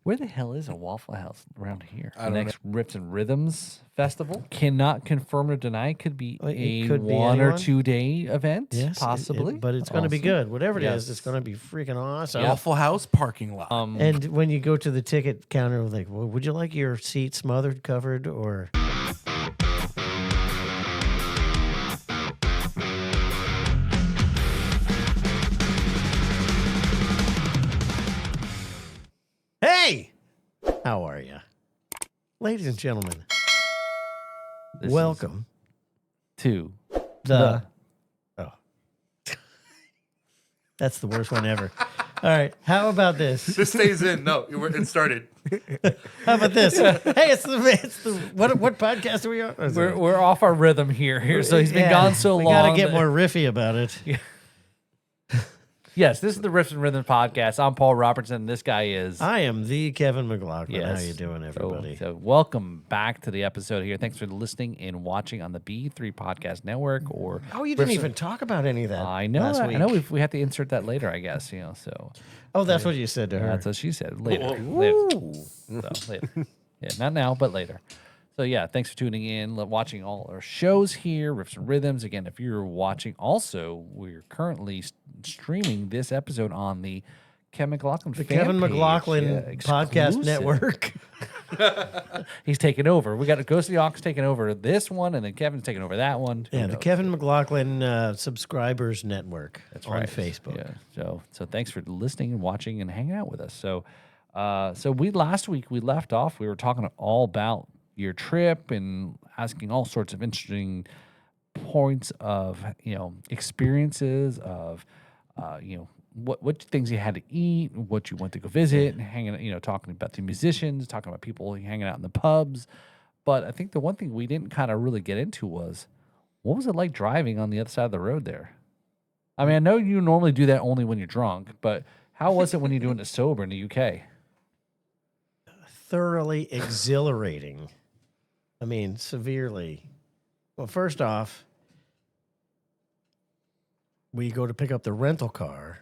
Where the hell is a Waffle House around here? I The don't next Riffs and Rhythms Festival. Cannot confirm or deny. It could be It a could be 1 or anyone. 2 day event, Yes, possibly. but it's going to be Also. good. Whatever it is, Yes. it's going to be freaking awesome. Waffle House parking lot. And when you go to the ticket counter, like, well, would you like your seat smothered, covered, or? Hey, how are you, ladies and gentlemen? This is Welcome to the. Oh, that's the worst one ever. All right, how about this? This stays in. No, it started. How about this? Hey, it's the what podcast are we on? We're off our rhythm here. So he's been gone so long. We got to get more riffy about it. Yeah. Yes, this is the Riffs and Rhythm podcast. I'm Paul Robertson. This guy is. I am the Kevin McLaughlin. Yes. How you doing, everybody? So welcome back to the episode here. Thanks for listening and watching on the B3 Podcast Network. Or Oh, you didn't even talk about any of that. I know. Last I week. know. We have to insert that later, I guess. So Oh, that's what you said to her. that's what she said. Later. Ooh. Later. Yeah, not now, but later. So yeah, thanks for tuning in, watching all our shows here, Riffs and Rhythms. Again, if you're watching, also we're currently streaming this episode on the Kevin McLaughlin, The fan Kevin page. McLaughlin Podcast exclusive. Network. He's taking over. We got a Ghost of the Ox taking over this one, and then Kevin's taking over that one. Who Yeah, the knows? Kevin McLaughlin Subscribers Network. That's on right. Facebook. Yeah. So thanks for listening and watching and hanging out with us. So last week we left off. We were talking all about your trip and asking all sorts of interesting points of experiences of what things you had to eat, what you went to go visit, and hanging talking about the musicians, talking about people hanging out in the pubs. But I think the one thing we didn't kind of really get into was what was it like driving on the other side of the road there? I mean, I know you normally do that only when you're drunk, but how was it when you're doing it sober in the UK? Thoroughly exhilarating. I mean, severely. Well, first off, we go to pick up the rental car,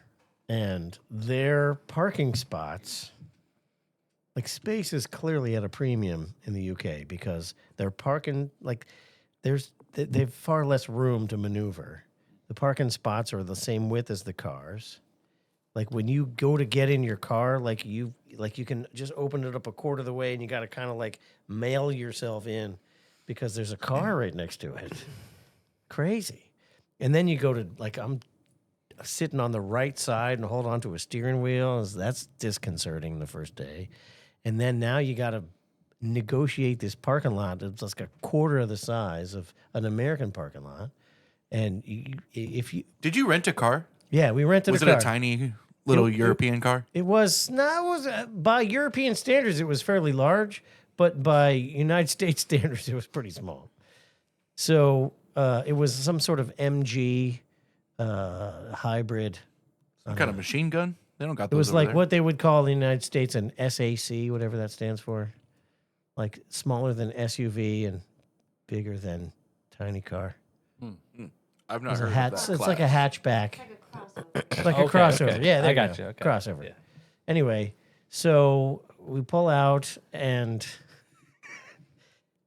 and their parking spots, like space is clearly at a premium in the UK because they're parking like they've far less room to maneuver. The parking spots are the same width as the cars. Like when you go to get in your car, like you can just open it up a quarter of the way, and you got to kind of like mail yourself in because there's a car right next to it. Crazy. And then you go to I'm sitting on the right side and hold on to a steering wheel. That's disconcerting the first day. And then now you got to negotiate this parking lot that's like a quarter of the size of an American parking lot. And if you Did you rent a car? yeah, we rented Was a it car. a tiny little European car? It was by European standards, it was fairly large, but by United States standards, it was pretty small. So it was some sort of MG hybrid. Some kind of machine gun? They don't got It those was over like there. what they would call in the United States an SAC, whatever that stands for. Like smaller than SUV and bigger than tiny car. I've not It's, heard of that. it's like a hatchback. Like a crossover. Like a Okay, crossover. okay. Yeah, there I you got go. you. Okay. Crossover. Yeah. Anyway, so we pull out and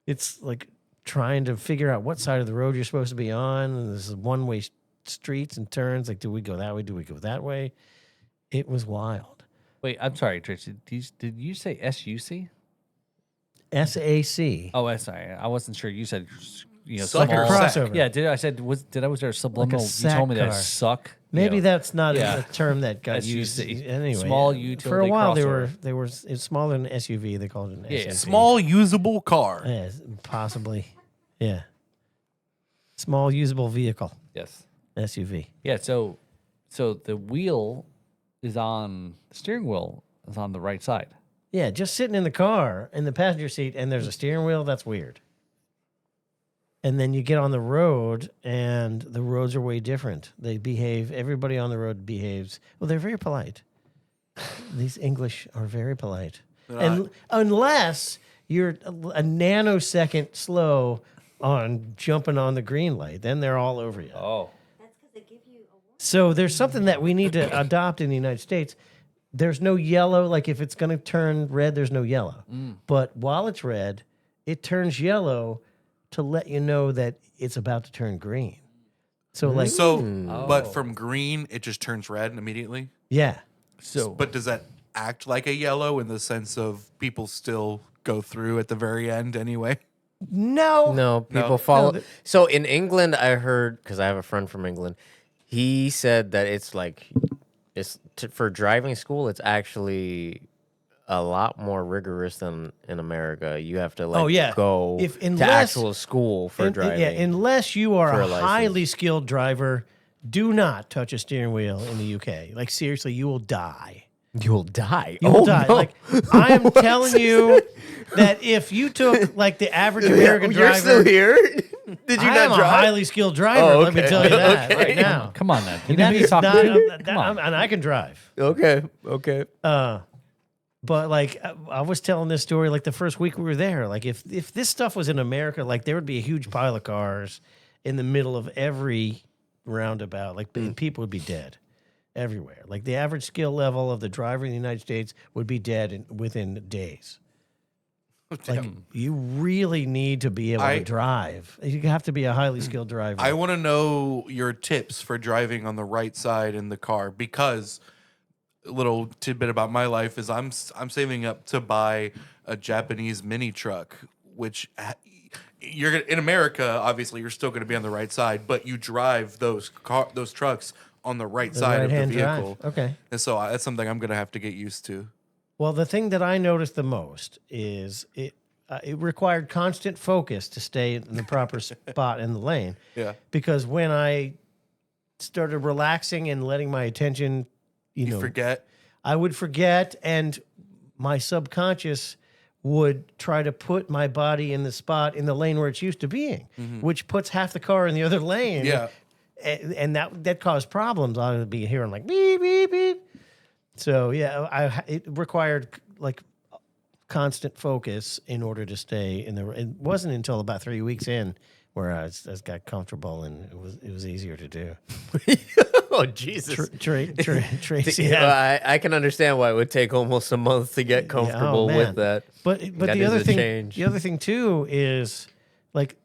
it's like trying to figure out what side of the road you're supposed to be on. And there's one-way streets and turns. Like, do we go that way? Do we go that way? It was wild. Wait, I'm sorry, Tracy. Did you say SUC? SAC. Oh, sorry. I wasn't sure. You said Suck like a or small. sack? crossover. Yeah, was there a subliminal? You sack told me that car. suck. Maybe that's not Yeah. a term that got SUC. used. Anyway, Small for a utility while crossover. it's smaller than an SUV. They called it an Yeah. SUV. Small usable car. Yeah, possibly. Yeah. Small usable vehicle. Yes. SUV. Yeah. So the wheel is on the steering wheel is on the right side. Yeah, just sitting in the car in the passenger seat and there's a steering wheel, that's weird. And then you get on the road and the roads are way different. Everybody on the road behaves, well, they're very polite. These English are very polite. And unless you're a nanosecond slow on jumping on the green light, then they're all over you. Oh. That's because they give you a warning. So there's something that we need to adopt in the United States. there's no yellow. Like if it's going to turn red, there's no yellow. But while it's red, it turns yellow to let you know that it's about to turn green. So like, But from green, it just turns red immediately. yeah. So, But does that act like a yellow in the sense of people still go through at the very end anyway? No, people follow. No, So in England, I heard, because I have a friend from England, he said that it's like, for driving school, it's actually a lot more rigorous than in America. You have to go to actual school for driving. Yeah, unless you are for a a license. highly skilled driver, do not touch a steering wheel in the UK. Like seriously, you will die. You'll die. You will die. no. Like I am telling you that if you took like the average American You're driver, still here? Did you I not am a drive? highly skilled driver. Oh, Let me okay. tell you that right now. come on, then. You And know that who you're is talking not, to? Come on. and I can drive. Okay. But like I was telling this story like the first week we were there. Like if this stuff was in America, like there would be a huge pile of cars in the middle of every roundabout. Like people would be dead everywhere. Like the average skill level of the driver in the United States would be dead within days. Like you really need to be able to drive. You have to be a highly skilled driver. I want to know your tips for driving on the right side in the car because a little tidbit about my life is I'm saving up to buy a Japanese mini truck, which in America obviously you're still going to be on the right side, but you drive those trucks on the right side of the right-hand vehicle. drive. Okay. And so that's something I'm going to have to get used to. Well, the thing that I noticed the most is it required constant focus to stay in the proper spot in the lane. Yeah. Because when I started relaxing and letting my attention, You forget. I would forget, and my subconscious would try to put my body in the spot in the lane where it's used to being, which puts half the car in the other lane. Yeah. And that caused problems. I would be hearing like beep beep beep. So yeah, it required like constant focus in order to stay in the. It wasn't until about 3 weeks in where I got comfortable and it was easier to do. Oh, Jesus. Tracy, Yeah, I can understand why it would take almost a month to get comfortable man. with that. But That the is other a thing, change. the other thing too is like,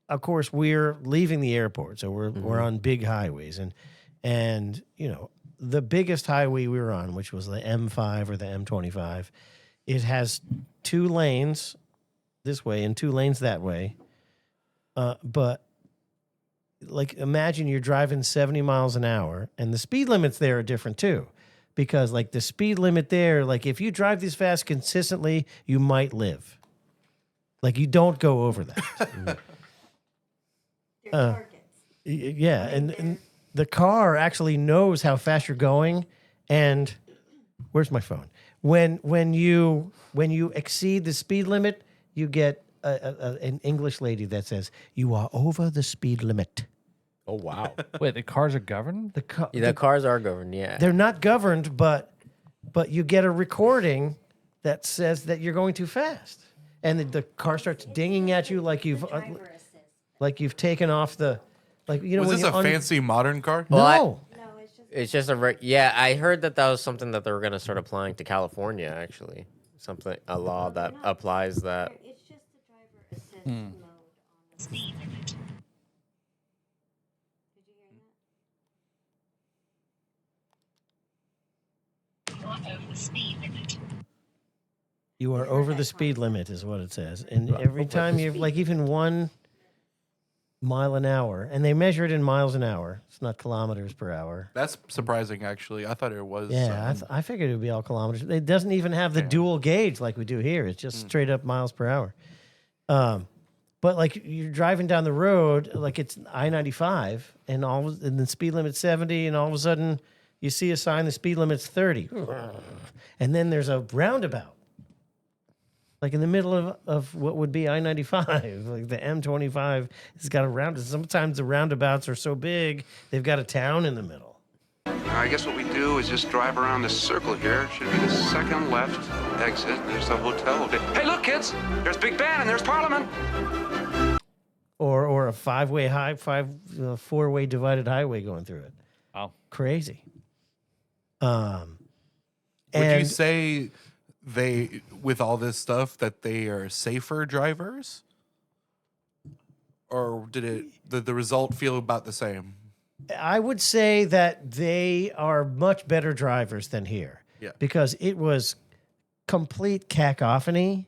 of course, we're leaving the airport, so we're on big highways, and you know the biggest highway we were on, which was the M5 or the M25, it has 2 lanes this way and 2 lanes that way, but. Like imagine you're driving 70 miles an hour and the speed limits there are different too. Because like the speed limit there, like if you drive this fast consistently, you might live. Like you don't go over that. Yeah. And the car actually knows how fast you're going. And where's my phone? When you exceed the speed limit, you get an English lady that says, "You are over the speed limit." Oh, wow. Wait, the cars are governed? The cars are governed, yeah. They're not governed, but you get a recording that says that you're going too fast, and the car starts dinging at you like you've taken off the Was when this you a fancy modern car? No. It's just yeah, I heard that was something that they were going to start applying to California, actually. A law that applies that. It's just the driver assist mode on the speed limit. Did you hear that? You are over the speed limit is what it says. And every time you're like even 1 mile an hour, and they measure it in miles an hour. It's not kilometers per hour. That's surprising, actually. I thought it was. Yeah, I figured it would be all kilometers. It doesn't even have the dual gauge like we do here. It's just straight up miles per hour. But like you're driving down the road, like it's I-95, and the speed limit's 70, and all of a sudden you see a sign the speed limit's 30, and then there's a roundabout, like in the middle of what would be I-95, like the M25 has got a roundabout. Sometimes the roundabouts are so big they've got a town in the middle. I guess what we do is just drive around this circle here. Should be the second left exit. There's the hotel. Hey, look, kids! There's Big Ben and there's Parliament. Or a four-way divided highway going through it. Oh. Crazy. Would you And say they, with all this stuff, that they are safer drivers? Or did the result feel about the same? I would say that they are much better drivers than here. Yeah. Because it was complete cacophony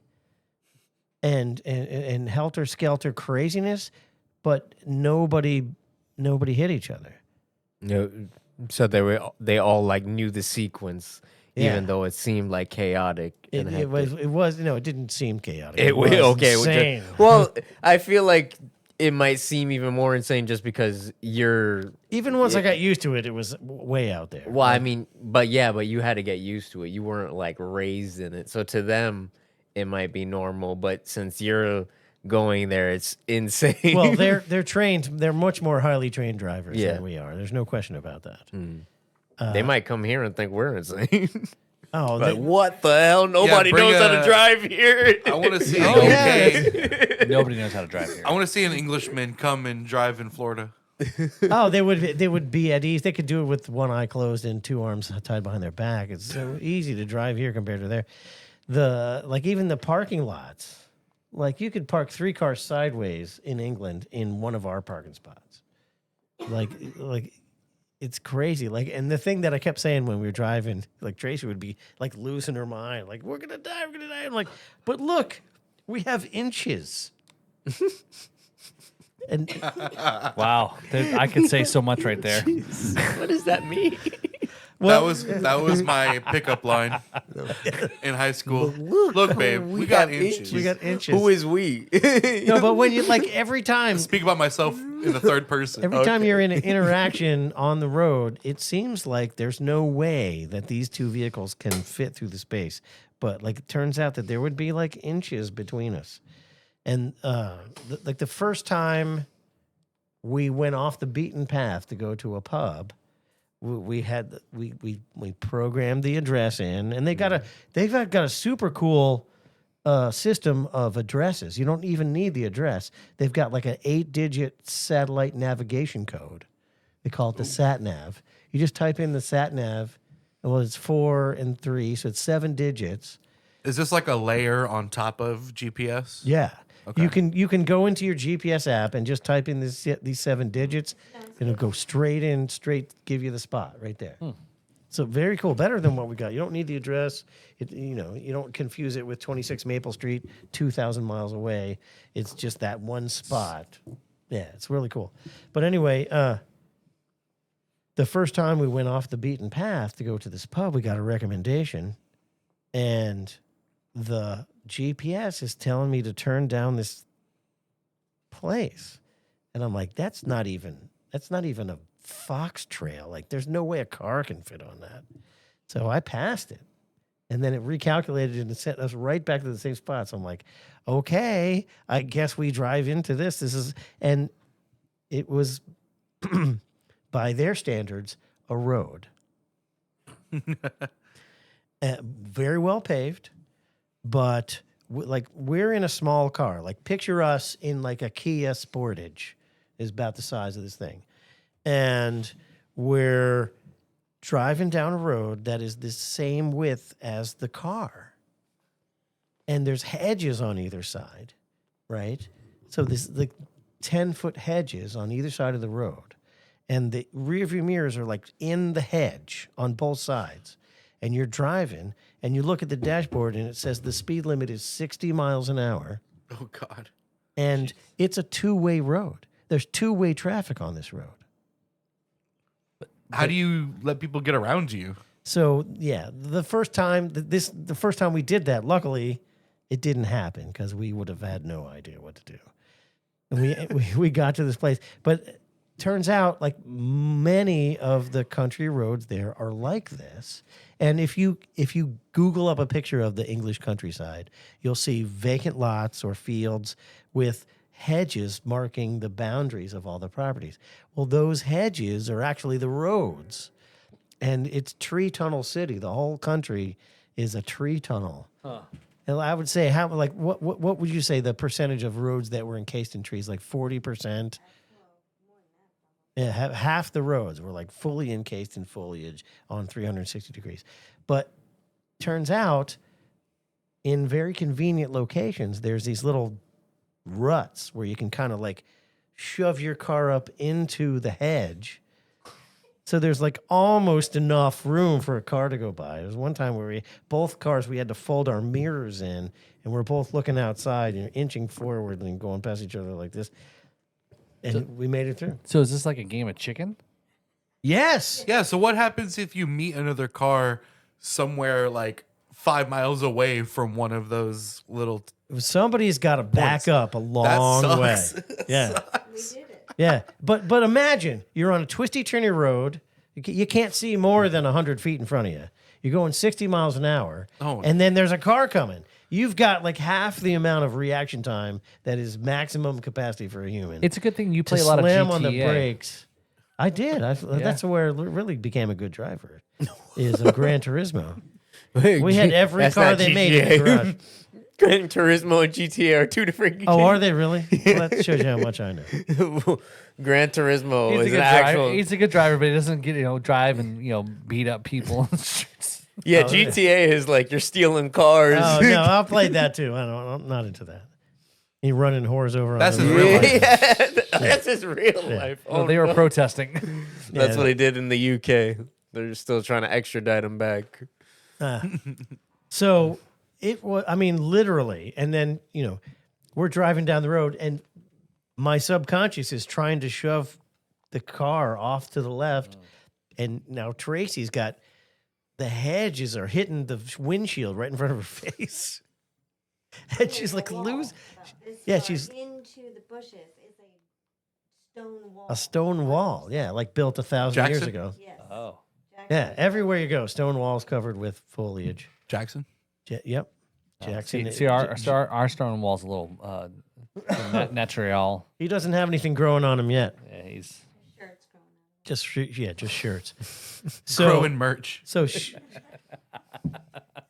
and helter skelter craziness, but nobody hit each other. No, so they all like knew the sequence, Yeah. even though it seemed like chaotic. And It was it didn't seem chaotic. It was okay. insane. Well, I feel like it might seem even more insane just because you're. Even once I got used to it, it was way out there. Well, I mean, but you had to get used to it. You weren't like raised in it, so to them, it might be normal. But since you're going there, it's insane. Well, they're trained. They're much more highly trained drivers Yeah. than we are. There's no question about that. they might come here and think we're insane. Oh, Like, what the hell? Nobody bring knows how to a- drive here. I want to see. Oh, yeah. Nobody knows how to drive here. I want to see an Englishman come and drive in Florida. oh, they would be at ease. They could do it with one eye closed and two arms tied behind their back. It's so easy to drive here compared to there. Even the parking lots. Like you could park 3 cars sideways in England in one of our parking spots. Like it's crazy. And the thing that I kept saying when we were driving, like Tracy would be like losing her mind, like we're gonna die. I'm like, but look, we have inches. And Wow, I could say so much right there. What does that mean? that was my pickup line in high school. Look, babe, we got inches. we got inches. Who is we? no, but when you every time. Speak about myself in the third person. Every time you're in an interaction on the road, it seems like there's no way that these two vehicles can fit through the space. But it turns out that there would be inches between us. And the first time we went off the beaten path to go to a pub, we programmed the address in, and they've got a super cool system of addresses. You don't even need the address. They've got an 8-digit satellite navigation code. They call it the sat nav. You just type in the sat nav. Well, it's 4 and 3, so it's 7 digits. Is this like a layer on top of GPS? Yeah. Okay. You can go into your GPS app and just type in these 7 digits, and it'll go straight give you the spot right there. So very cool, better than what we got. You don't need the address. You don't confuse it with 26 Maple Street, 2,000 miles away. It's just that one spot. Yeah, it's really cool. But anyway, the first time we went off the beaten path to go to this pub, we got a recommendation, and the GPS is telling me to turn down this place. And I'm like, that's not even a fox trail. There's no way a car can fit on that. So I passed it. And then it recalculated and it sent us right back to the same spot. So I'm like, okay, I guess we drive into this. And it was, by their standards, a road. Very well paved. But we're in a small car. Picture us in a Kia Sportage is about the size of this thing. And we're driving down a road that is the same width as the car. And there's hedges on either side, right? So this 10-foot hedges on either side of the road. And the rear view mirrors are in the hedge on both sides. And you're driving, and you look at the dashboard, and it says the speed limit is 60 miles an hour. Oh, God. And it's a 2-way road. There's 2-way traffic on this road. How do you let people get around you? So, yeah, the first time we did that, luckily, it didn't happen because we would have had no idea what to do. And we got to this place. But turns out many of the country roads there are like this. And if you Google up a picture of the English countryside, you'll see vacant lots or fields with hedges marking the boundaries of all the properties. Well, those hedges are actually the roads. And it's tree tunnel city. The whole country is a tree tunnel. Huh. And I would say what would you say the percentage of roads that were encased in trees? 40%? Yeah, half the roads were fully encased in foliage on 360 degrees. But turns out in very convenient locations, there's these little ruts where you can kind of like shove your car up into the hedge. So there's like almost enough room for a car to go by. There was one time where both cars, we had to fold our mirrors in, and we're both looking outside and inching forward and going past each other like this. And we made it through. So is this like a game of chicken? Yes. Yeah, so what happens if you meet another car somewhere like 5 miles away from one of those little... Somebody's got to back up a long way. sucks. Yeah. We did it. Yeah. But imagine you're on a twisty, turny road. You can't see more than 100 feet in front of you. You're going 60 miles an hour. Oh. And then there's a car coming. You've got like half the amount of reaction time that is maximum capacity for a human. It's a good thing you to play a lot of GTA. slam on the brakes. I did. That's where I really became a good driver. Is a Gran Turismo. We had every That's car not they made in the GTA. garage. Gran Turismo and GTA are two different games. Oh, are they really? Well, that shows you how much I know. Gran Turismo He's a is good an driver. actual. He's a good driver, but he doesn't get drive and beat up people. Yeah, GTA is like you're stealing cars. Oh no, I'll play that too. I'm not into that. You running whores over. That's on his the real road. life. Yeah, that's his real life. Well, Oh, they were no. protesting. That's Yeah. what they did in the UK. They're still trying to extradite him back. So it was. I mean, literally. And then we're driving down the road, and my subconscious is trying to shove the car off to the left, and now Tracy's got the hedges are hitting the windshield right in front of her face, and she's like lose. Yeah, she's into the bushes. It's a stone wall. a stone wall. Yeah, like built 1,000 years Jackson? ago. Yes. Oh. Yeah, everywhere you go, stone walls covered with foliage. Jackson? Yep. Jackson. See, our stone wall's a little natural. He doesn't have anything growing on him yet. Yeah, he's Shirts growing out. Just shirts. Growing merch. So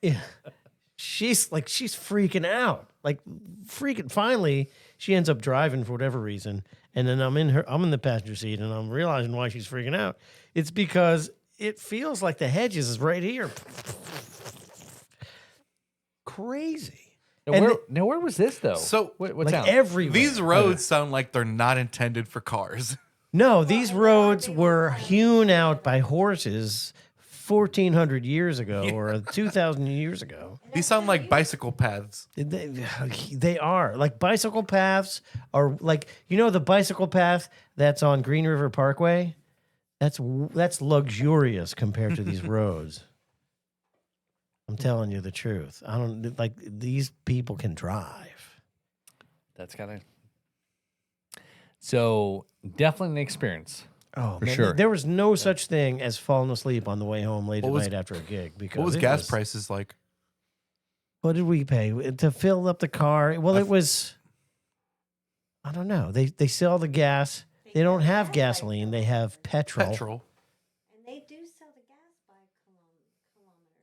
yeah, she's freaking out, Finally, she ends up driving for whatever reason, and then I'm in the passenger seat, and I'm realizing why she's freaking out. It's because it feels like the hedges is right here. Crazy. Now, where was this though? So, what Like town? everywhere. These roads sound like they're not intended for cars. No, these roads were hewn out by horses 1,400 years ago or 2,000 years ago. These sound like bicycle paths. They are like bicycle paths are like the bicycle path that's on Green River Parkway. That's luxurious compared to these roads. I'm telling you the truth. I don't like these people can drive. That's kind of. So definitely an experience. Oh, For man, sure. there was no such thing as falling asleep on the way home late at What was- night after a gig. Because What was it gas prices like? What did we pay to fill up the car? Well, it was. I don't know. They sell the gas. They don't have gasoline. They have petrol. Petrol. And they do sell the gas by kilometers,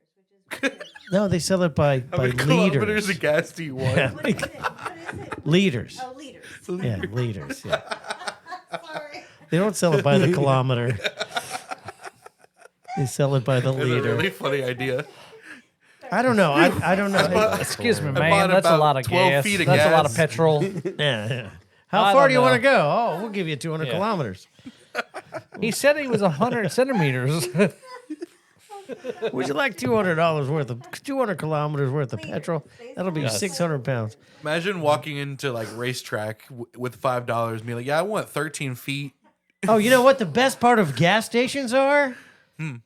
which is weird. No, they sell it by How many kilometers liters. of gas do you want? What is it? What is it? Liters. Oh, liters. Yeah, liters. Yeah. Sorry. They don't sell it by the kilometer. They sell it by the That's a liter. really funny idea. I don't know. I don't know. Excuse me, bought man. That's a about lot of 12 gas. feet of That's a lot of gas. petrol. Yeah. How I far don't do you want to know. go? Oh, we'll give you 200 Yeah. kilometers. He said he was 100 centimeters. Would you like $200 worth of 200 kilometers worth of petrol? That'll be 600 pounds. Imagine walking into like racetrack with $5 and be like, yeah, I want 13 feet. Oh, you know what the best part of gas stations are?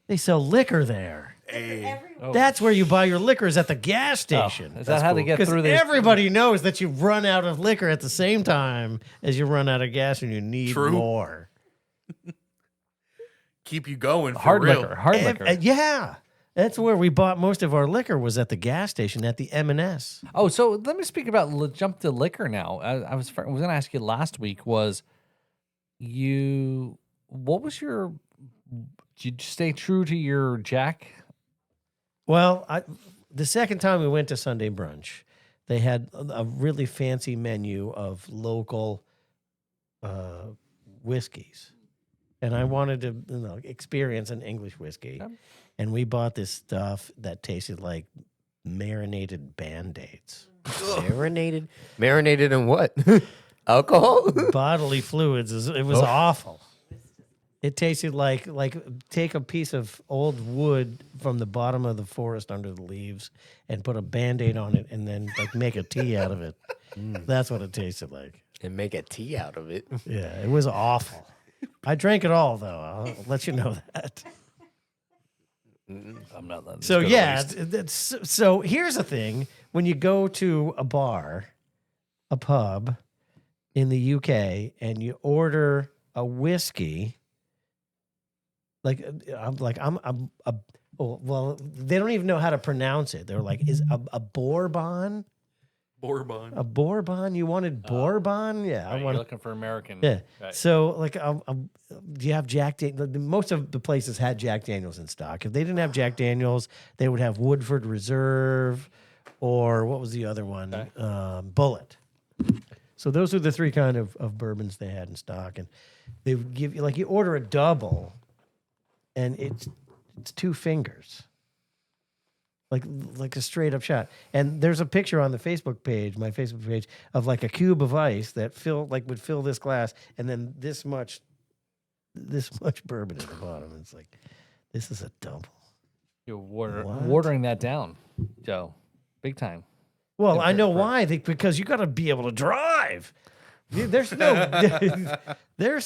They sell liquor there. Everywhere. That's where you buy your liquor is at the gas station. Is that how they get Because through this? everybody knows that you run out of liquor at the same time as you run out of gas and you need True. more. Keep you going for Hard real. liquor. Hard liquor. Yeah. That's where we bought most of our liquor was at the gas station at the M&S. Oh, so let me speak about jump to liquor now. I was going to ask you last week was what was your, did you stay true to your Jack? Well, the second time we went to Sunday brunch, they had a really fancy menu of local whiskeys. And I wanted to experience an English whiskey. Okay. and we bought this stuff that tasted like marinated Band-Aids. Marinated in what? Alcohol? Bodily fluids. It was awful. It tasted like take a piece of old wood from the bottom of the forest under the leaves and put a Band-Aid on it and then like make a tea out of it. That's what it tasted like. And make a tea out of it. Yeah, it was awful. I drank it all though. I'll let you know that. I'm not letting this So go to yeah, waste. so here's the thing: when you go to a bar, a pub in the UK, and you order a whiskey, well, they don't even know how to pronounce it. They're like, is a Bourbon? Bourbon. A Bourbon? You wanted Bourbon? Yeah, Right, I you're want. looking for American. Yeah. Right. So, like, do you have Jack Daniels? Most of the places had Jack Daniels in stock. If they didn't have Jack Daniels, they would have Woodford Reserve, or what was the other one? Okay. Bullet. So those are the three kind of bourbons they had in stock, and they would give you, like, you order a double, and it's 2 fingers. Like a straight up shot. And there's a picture on the Facebook page, my Facebook page, of like a cube of ice that would fill this glass, and then this much bourbon at the bottom. It's like, this is a double. You're What? watering that down, Joe. Big time. Well, I know why. Because you got to be able to drive. There's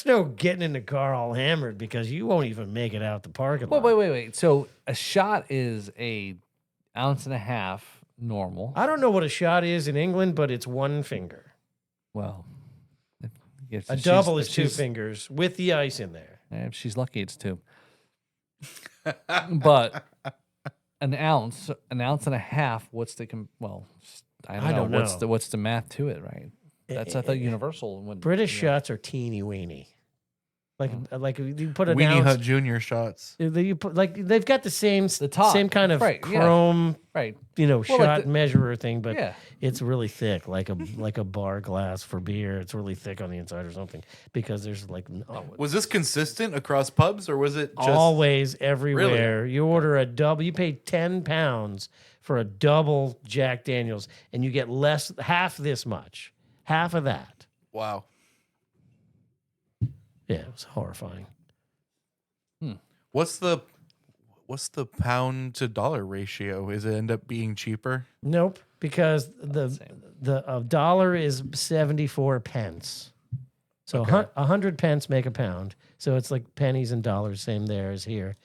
no getting in the car all hammered because you won't even make it out the parking lot. Wait. So a shot is a ounce and a half normal. I don't know what a shot is in England, but it's 1 finger. Well, if A she's- double if is 2 she's- fingers with the ice in there. If she's lucky, it's 2. But an ounce and a half. What's the I don't know. What's the math to it, right? That's I thought universal. When British shots are teeny weeny. Like you put an Weenie ounce. Hut Junior shots. You put, like they've got the same top. same kind of Right, yeah. chrome, right. shot like the- measurer thing, but Yeah. it's really thick, like a bar glass for beer. It's really thick on the inside or something because there's like Was this consistent across pubs, or was it just always everywhere. You order a double, you pay £10 for a double Jack Daniels, and you get half this much, half of that. Wow? Yeah, it was horrifying. What's the pound to dollar ratio? Is it end up being cheaper? Nope, because the dollar is 74 pence. So 100 pence make a pound. So it's like pennies and dollars, same there as here.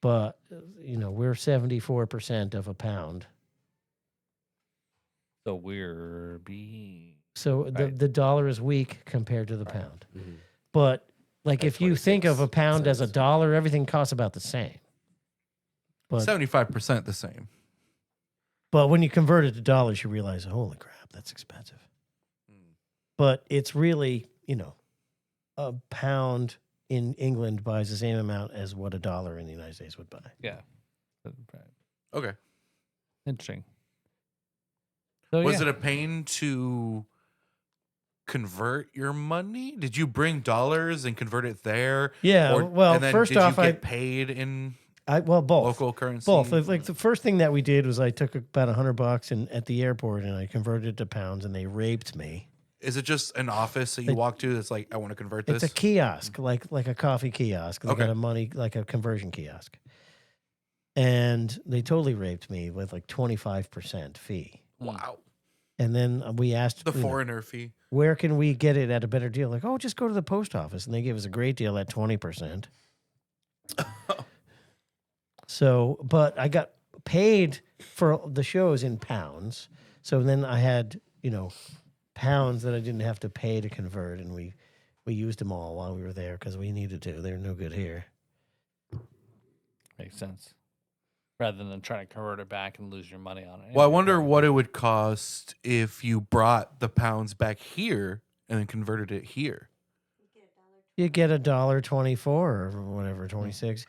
But we're 74% of a pound. So we're being So Right. the dollar is weak compared to the pound. But like if you think of a pound as a dollar, everything costs about the same. But 75% the same. But when you convert it to dollars, you realize, holy crap, that's expensive. But it's really, a pound in England buys the same amount as what a dollar in the United States would buy. yeah. Okay. Interesting. So Was it a pain to convert your money? Did you bring dollars and convert it there? Yeah, well, and then first did off, you get paid in both. local currency? Both. Like the first thing that we did was I took about $100 and at the airport and I converted it to pounds and they raped me. Is it just an office that you walk to that's like, I want to convert this? It's a kiosk, like a coffee kiosk. They Okay. got like a conversion kiosk. And they totally raped me with like 25% fee. Wow. And then we asked The foreigner fee. where can we get it at a better deal? Like, just go to the post office. And they gave us a great deal at 20%. So, but I got paid for the shows in pounds. So then I had, pounds that I didn't have to pay to convert. And we used them all while we were there because we needed to. They're no good here. Makes sense. Rather than trying to convert it back and lose your money on it. Well, I wonder what it would cost if you brought the pounds back here and then converted it here. You get $1.24 or whatever, 26.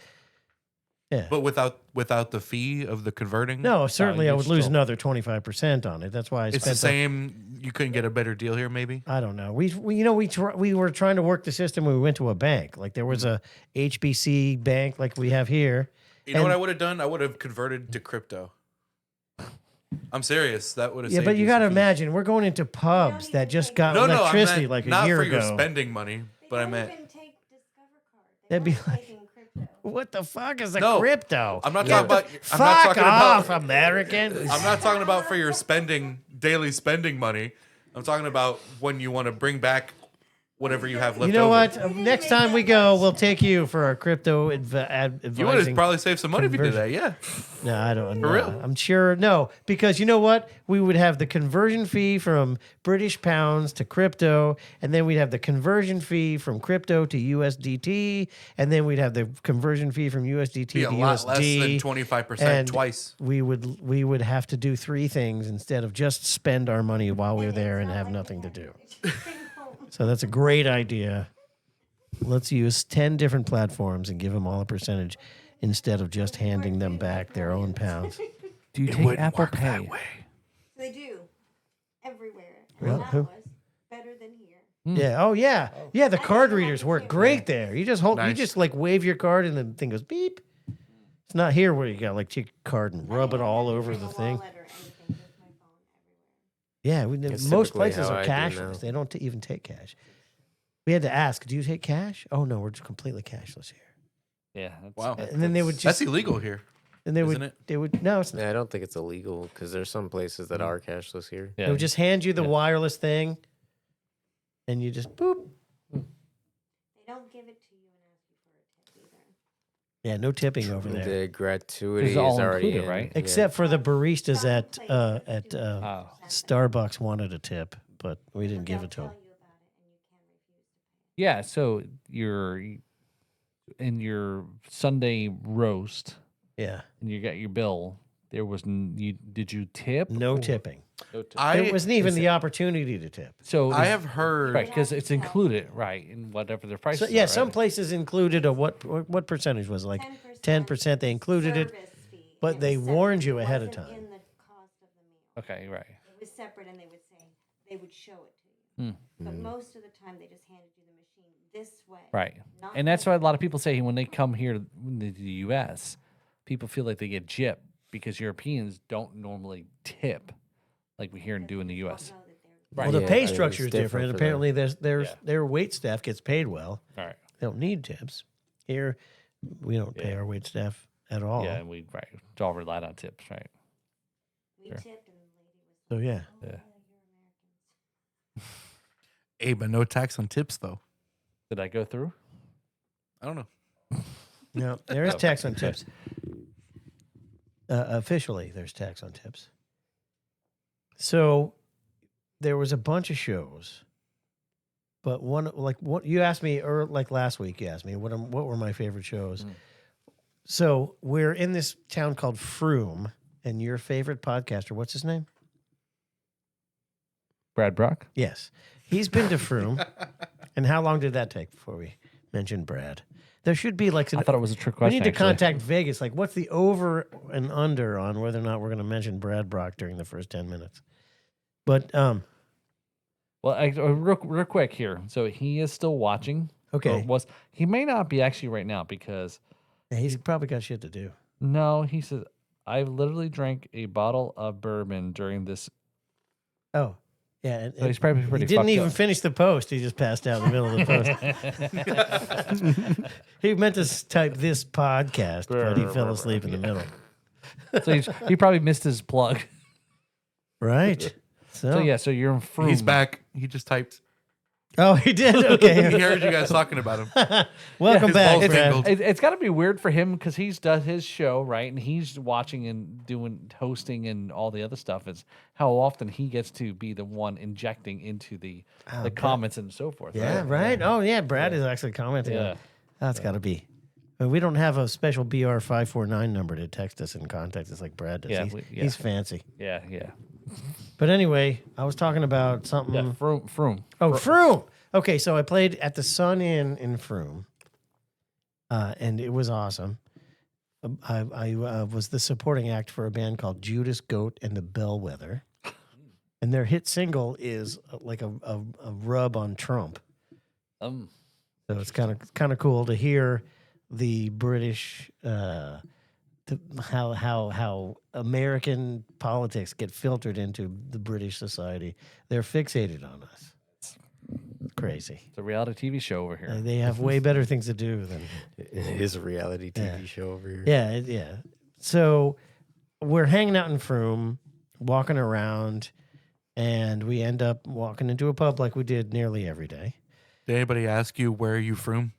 Yeah. But without the fee of the converting? No, certainly I you would lose still- another 25% on it. That's why I It's spent the same. You couldn't get a better deal here, maybe? I don't know. We were trying to work the system when we went to a bank. Like there was a HBC bank like we have here, You know what I would have done? I would have converted to crypto. I'm serious. That would have Yeah, saved but you got to some fees. imagine we're going into pubs that just got No, I electricity meant like a not year for ago. your spending money, but I meant. Even take Discover Card. That'd be They've only like- taken crypto. What the fuck is a No, crypto? I'm not Get talking about. the I'm not fuck talking off, about. American. I'm not talking about for your daily spending money. I'm talking about when you want to bring back whatever you have left. You know over. what? Next time we go, we'll take you for our crypto advising. You would have probably saved some money if you did that. Yeah. No, I don't. For No, real? I'm sure. No, because you know what? We would have the conversion fee from British pounds to crypto, and then we'd have the conversion fee from crypto to USDT, and then we'd have the conversion fee from USDT Be to a lot less than USD. 25% and twice. We would have to do three things instead of just spend our money while we're there and have nothing to do. So that's a great idea. Let's use 10 different platforms and give them all a percentage instead of just handing them back their own pounds. Do you take Apple Pay? They do. Everywhere. Well, And that who- was better than here. Yeah. Oh, yeah. Yeah. The card readers work great there. You just hold. You Nice. just like wave your card, and the thing goes beep. It's not here where you got like take your card and rub it all over the thing. Wallet or anything, just my phone everywhere. Yeah. It's Most typically places how are I do now. cashless. They don't even take cash. We had to ask, do you take cash? Oh no, we're just completely cashless here. Yeah. Wow. And then they would That's just, illegal here. and they isn't would, it? they would, no, it's not. Yeah, I don't think it's illegal because there's some places that are cashless here. Yeah. They would just hand you the Yeah. wireless thing, and you just boop. They don't give it to you and ask you for a tip either. Yeah, no tipping over there, The gratuity is all already included, in. right? Yeah. except for the baristas Some at places do Oh. Starbucks wanted a tip, but we didn't give They'll it to them. tell you about it and you can refuse to pay. Yeah. So you're in your Sunday roast, Yeah, and you got your bill. There was did you tip? no or- tipping. No tip. There wasn't even the opportunity to tip. So I is- have heard. right because it's included right in whatever their price. So yeah, some places included a what percentage was it? Like 10%. They included it, Service fee, but and it they was warned separate. you It ahead of wasn't time. in the cost of the meal. Okay. Right. It was separate, and they would say they would show it to you. But most of the time, they just handed you the machine this way. Right. Not And that's this why a lot of people say when they come here to the U.S., people feel like they get gypped because Europeans don't normally tip like we hear and do in the U.S. know that they're Right. Well, the Yeah, pay it's structure is different. different for Apparently, Yeah. their wait staff gets paid well. All right. They don't need tips. Here, we don't pay Yeah. our wait staff at all. Yeah, and we it's all relied on tips, right? We Sure. tipped, and the lady was So yeah, Yeah. you're Americans. Hey, but no tax on tips though. Did I go through? I don't know. no, there is Oh, tax on okay. tips. Officially, there's tax on tips. So there was a bunch of shows, but one like what you asked me, or like last week, you asked me what were my favorite shows. So we're in this town called Froome, and your favorite podcaster, what's his name? Brad Brock? Yes, he's been to Froome. And how long did that take before we mentioned Brad? There should be like I thought it was a trick we question. need to actually. contact Vegas. Like, what's the over and under on whether or not we're going to mention Brad Brock during the first 10 minutes? But Well, real quick here. So he is still watching. Okay. Or he may not be actually right now because he's probably got shit to do. no, he says I've literally drank a bottle of bourbon during this. Oh, yeah. And, So he's probably he pretty didn't fucked even up. finish the post. He just passed out in the middle of the post. He meant to type this podcast, but he fell asleep in the middle. So he probably missed his plug. Right. So yeah, so you're in Froome. He's back. He just typed. Oh, he did. He Okay. heard you guys talking about him. Welcome His back, balls Brad. tingled. It's got to be weird for him because he's does his show right, and he's watching and doing hosting and all the other stuff. Is how often he gets to be the one injecting into the comments and so forth. Yeah, right. Oh, yeah. Brad is actually commenting. Yeah. On that's got to be. We don't have a special BR 549 number to text us and contact us like Brad does. Yeah, he's, yeah. he's fancy. Yeah, yeah, But anyway, I was talking about something. yeah. Froome. Oh, Froome. Okay, so I played at the Sun Inn in Froome, and it was awesome. I was the supporting act for a band called Judas Goat and the Bellwether, and their hit single is like a rub on Trump. So it's kind of cool to hear the British how American politics get filtered into the British society. They're fixated on us. It's crazy. It's a reality TV show over here. They have way better things to do than It is a reality TV show over here. yeah. So we're hanging out in Frome, walking around, and we end up walking into a pub like we did nearly every day. Did anybody ask you where are you from?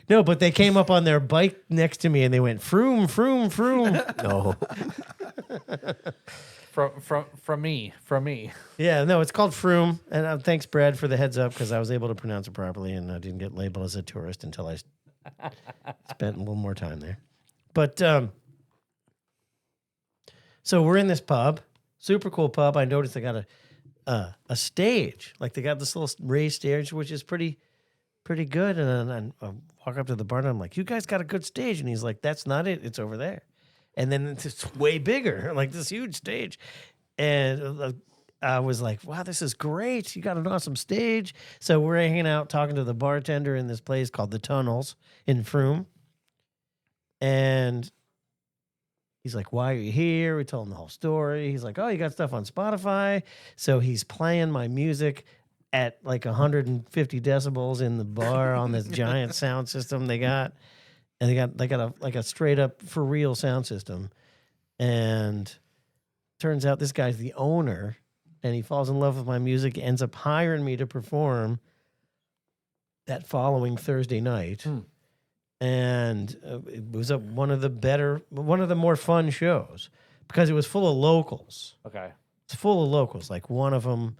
No, but they came up on their bike next to me and they went Frome, Frome, Frome. No. From me. Yeah, no, it's called Frome. And thanks, Brad, for the heads up because I was able to pronounce it properly and I didn't get labeled as a tourist until I spent a little more time there. But so we're in this pub, super cool pub. I noticed they got a stage, like they got this little raised stage, which is pretty good. And then I walk up to the bar and I'm like, "You guys got a good stage?" And he's like, "That's not it. It's over there." And then it's way bigger, like this huge stage. And I was like, "Wow, this is great. You got an awesome stage." So we're hanging out, talking to the bartender in this place called the Tunnels in Frome. And he's like, "Why are you here?" We told him the whole story. He's like, "Oh, you got stuff on Spotify?" So he's playing my music at like 150 decibels in the bar on this giant sound system they got. And they got a straight up for real sound system. And turns out this guy's the owner and he falls in love with my music, ends up hiring me to perform that following Thursday night. And it was one of the more fun shows because it was full of locals. Okay. It's full of locals. Like one of them,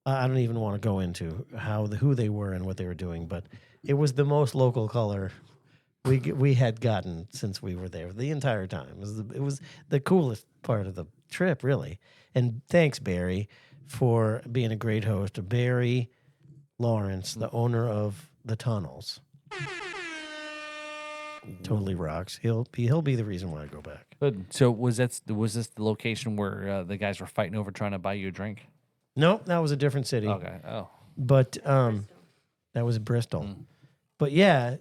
I don't even want to go into who they were and what they were doing, but it was the most local color we had gotten since we were there the entire time. It was the coolest part of the trip, really. And thanks, Barry, for being a great host. Barry Lawrence, the owner of the Tunnels. Totally rocks. He'll be the reason why I go back. Good. So was this the location where the guys were fighting over trying to buy you a drink? Nope, that was a different city. Okay. Oh. But that was Bristol. But yeah,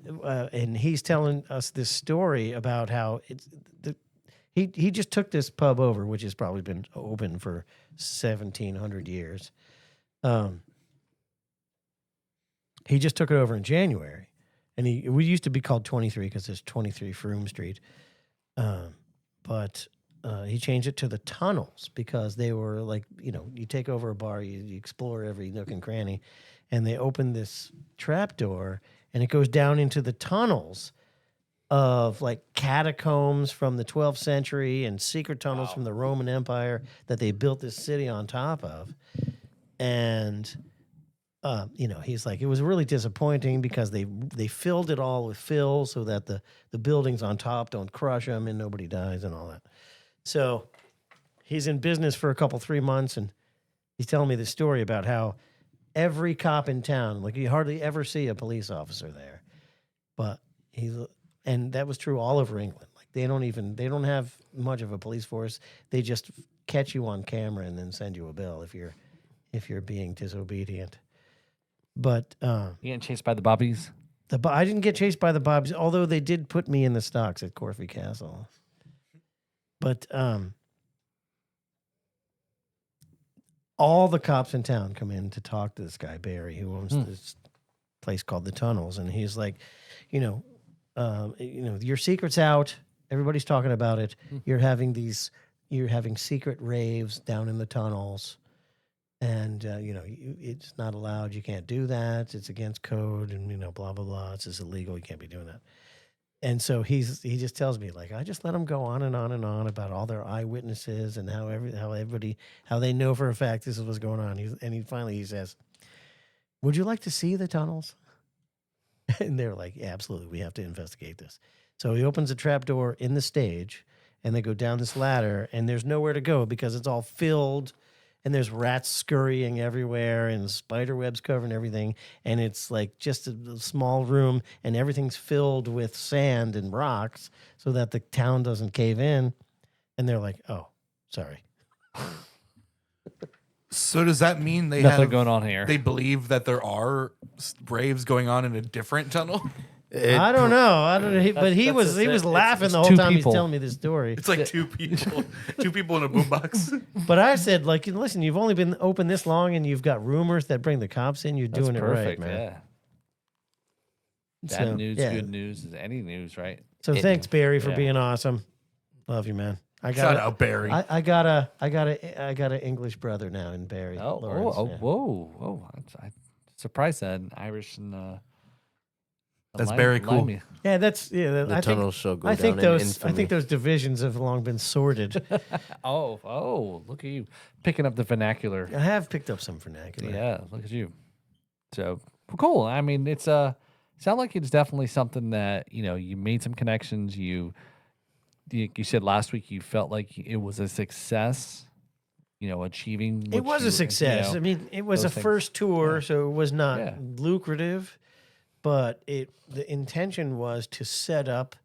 and he's telling us this story about how he just took this pub over, which has probably been open for 1,700 years. He just took it over in January. And we used to be called 23 because it's 23 Frome Street. But he changed it to the Tunnels because they were like, you take over a bar, you explore every nook and cranny. And they opened this trap door and it goes down into the tunnels of like catacombs from the 12th century and secret tunnels from the Roman Empire that they built this city on top of. And he's like, it was really disappointing because they filled it all with fill so that the buildings on top don't crush them and nobody dies and all that. So he's in business for 3 months and he's telling me the story about how every cop in town, like you hardly ever see a police officer there, but and that was true all over England. Like they don't have much of a police force. They just catch you on camera and then send you a bill if you're being disobedient. But You getting chased by the bobbies? I didn't get chased by the bobs, although they did put me in the stocks at Corfe Castle. But all the cops in town come in to talk to this guy Barry, who owns this place called the Tunnels, and he's like, your secret's out. Everybody's talking about it. You're having secret raves down in the tunnels. And, it's not allowed. You can't do that. It's against code and, blah, blah, blah. It's just illegal. You can't be doing that. And so he just tells me, like, I just let him go on and on and on about all their eyewitnesses and how they know for a fact this is what's going on. He finally says, "Would you like to see the tunnels?" And they're like, "Yeah, absolutely. We have to investigate this." So he opens a trap door in the stage and they go down this ladder and there's nowhere to go because it's all filled. And there's rats scurrying everywhere and spider webs covering everything. And it's like just a small room and everything's filled with sand and rocks so that the town doesn't cave in. And they're like, "Oh, sorry." So does that mean they Nothing have going on here. They believe that there are raves going on in a different tunnel? I don't know. I don't know. But he was laughing the whole two time people. he's telling me this story. It's like two people in a boombox. But I said, like, listen, you've only been open this long, and you've got rumors that bring the cops in. You're That's doing perfect, it right, man. yeah. Bad So, news, yeah. good news is any news, right? So thanks, Barry, for yeah. being awesome. Love you, man. I got Shout out Barry. I got a English brother now in Barry. Lawrence, yeah. Whoa! I'm surprised that an Irish and That's very cool. Yeah, that's The tunnels shall go I think down in those infamy. I think those divisions have long been sorted. Oh! Look at you picking up the vernacular. I have picked up some vernacular. Yeah, look at you. So cool. I mean, it's sound like it's definitely something that you made some connections. You said last week you felt like it was a success. Achieving. It was a success. I mean, it was a those things. first tour, Yeah. so it was not Yeah. lucrative, but the intention was to set up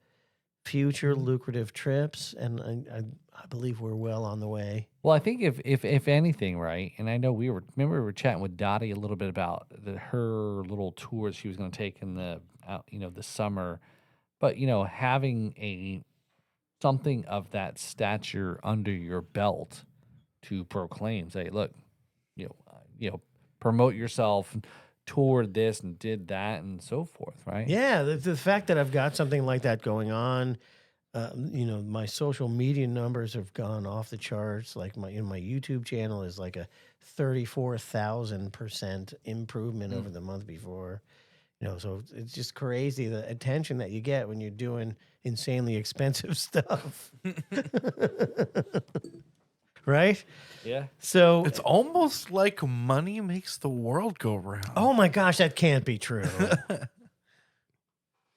future lucrative trips, and I believe we're well on the way. Well, I think if anything, right, and I know we were chatting with Dottie a little bit about her little tours she was going to take in the the summer, but having something of that stature under your belt to proclaim, say, look, promote yourself, toured this and did that and so forth, right? Yeah, the fact that I've got something like that going on, my social media numbers have gone off the charts. Like my YouTube channel is like a 34,000% improvement over the month before. So it's just crazy the attention that you get when you're doing insanely expensive stuff. Right? Yeah. So It's almost like money makes the world go round. oh my gosh, that can't be true.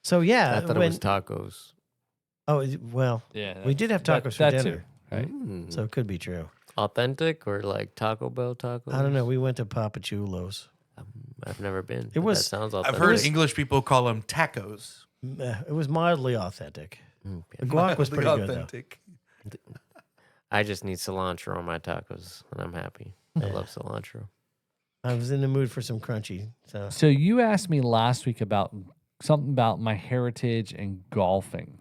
So yeah, I thought it was tacos. well, Yeah. we did have tacos for that dinner, too, right? Mm. so it could be true. Authentic or like Taco Bell tacos? I don't know. We went to Papa Chulo's. I've never been. It but was- That sounds I've authentic. heard English people call them tacos. It was mildly authentic. Mm, The yeah. guac was Mildly pretty good though. authentic. I just need cilantro on my tacos, and I'm happy. I love cilantro. I was in the mood for some crunchy. So So you asked me last week about something about my heritage and golfing.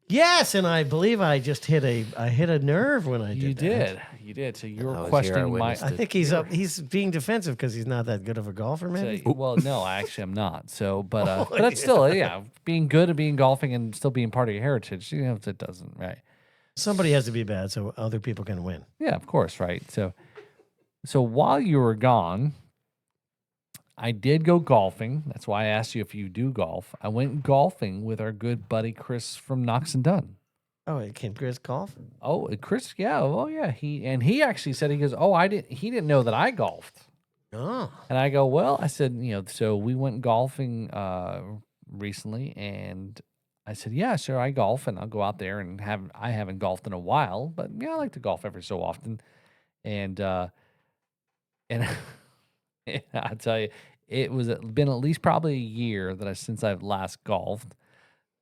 yes, and I believe I just hit a nerve when I did. You that. did. So I you're was here, I questioning my. witnessed I think he's being defensive because he's not that good of a golfer, maybe. Well, no, actually, I'm not. So, but that's still, being good at being golfing and still being part of your heritage. It doesn't, right? Somebody has to be bad so other people can win. Yeah, of course, right. So while you were gone, I did go golfing. That's why I asked you if you do golf. I went golfing with our good buddy Chris from Knox and Dunn. Oh, can Chris golf? Oh, Chris, yeah. Oh, yeah. He actually said, he goes, oh, he didn't know that I golfed. Oh, And I go, well, I said, so we went golfing recently, and I said, yeah, sure, I golf, and I'll go out there and I haven't golfed in a while, but yeah, I like to golf every so often. And and I tell you, been at least probably a year since I've last golfed.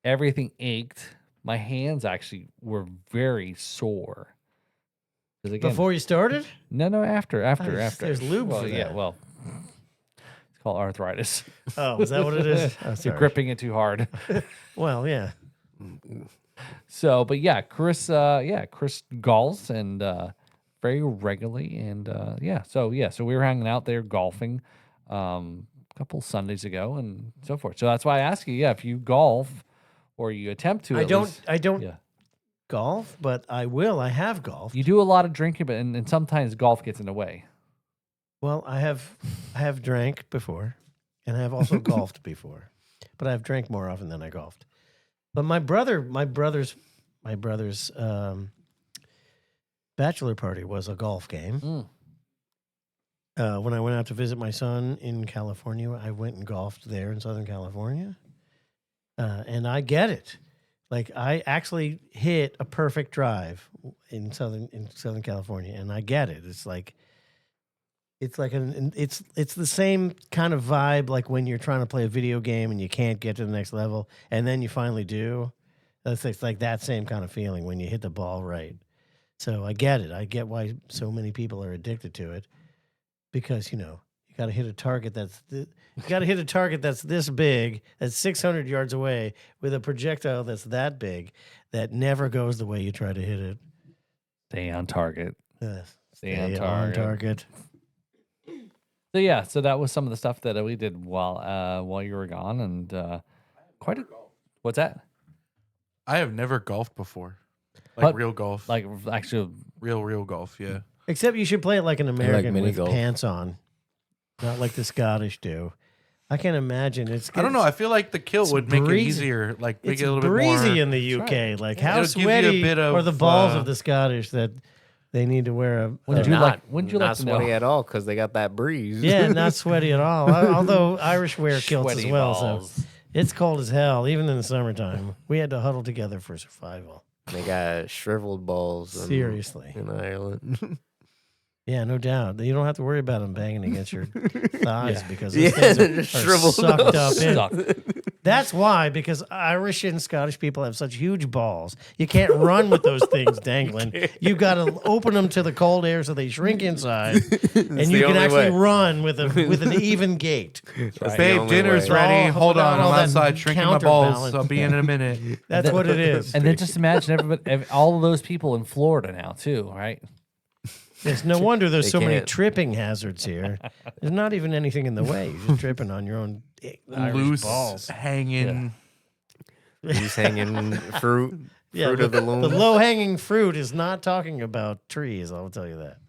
Everything ached. My hands actually were very sore. 'Cause again, before you started? no, after. There's lube well, for yeah, that. well, it's called arthritis. Oh, is that what it is? Oh, You're sorry. gripping it too hard. Well, yeah. So, but yeah, Chris golfs and very regularly, and so we were hanging out there golfing a couple Sundays ago and so forth. So that's why I ask you, if you golf or you attempt to. I at don't least- golf, but I will. I have golfed. You do a lot of drinking, but and sometimes golf gets in the way. Well, I have drank before, and I have also golfed before, but I've drank more often than I golfed. But my brother's bachelor party was a golf game. When I went out to visit my son in California, I went and golfed there in Southern California, and I get it. Like I actually hit a perfect drive in Southern California, and I get it. It's like it's the same kind of vibe like when you're trying to play a video game and you can't get to the next level, and then you finally do. It's like that same kind of feeling when you hit the ball right. So I get it. I get why so many people are addicted to it, because you got to hit a target that's this big, that's 600 yards away with a projectile that's that big that never goes the way you try to hit it. Stay on target. Stay on target. So yeah, so that was some of the stuff that we did while you were gone, and what's that? I have never golfed before. But- Real golf. Like actually, real golf, yeah. Except you should play it like an American mini with golf. pants on, not like the Scottish do. I can't imagine I don't know. I feel like the kilt would make it breezy. easier. Like make It's it a little bit breezy more. in the UK. Like how It'll give you a sweaty bit of, are the balls of the Scottish that they need to wear a Wouldn't you like to not sweaty know? at all because they got that breeze. yeah, not sweaty at all. Although Irish wear kilts Sweaty as well, balls. so it's cold as hell. Even in the summertime, we had to huddle together for survival. They got shriveled balls. Seriously. in Ireland. Yeah, no doubt. You don't have to worry about them banging against your thighs because Yeah, those they're things are shriveled sucked up. up in. Suck. That's why, because Irish and Scottish people have such huge balls. You can't run with those things dangling. You got to open them to the cold air so they shrink inside, and you the can only actually way. run with an even gait. That's the Babe, only dinner's way. ready. Oh, Hold on, all I'm that outside shrinking my balls. counterbalance. I'll be in a minute. That's what it is. And then just imagine all of those people in Florida now too, right? It's no wonder there's They so many can't. tripping hazards here. There's not even anything in the way. You're just tripping on your own Irish Loose, balls. hanging. He's hanging fruit. Yeah, Fruit of the loom. The low-hanging fruit is not talking about trees. I'll tell you that.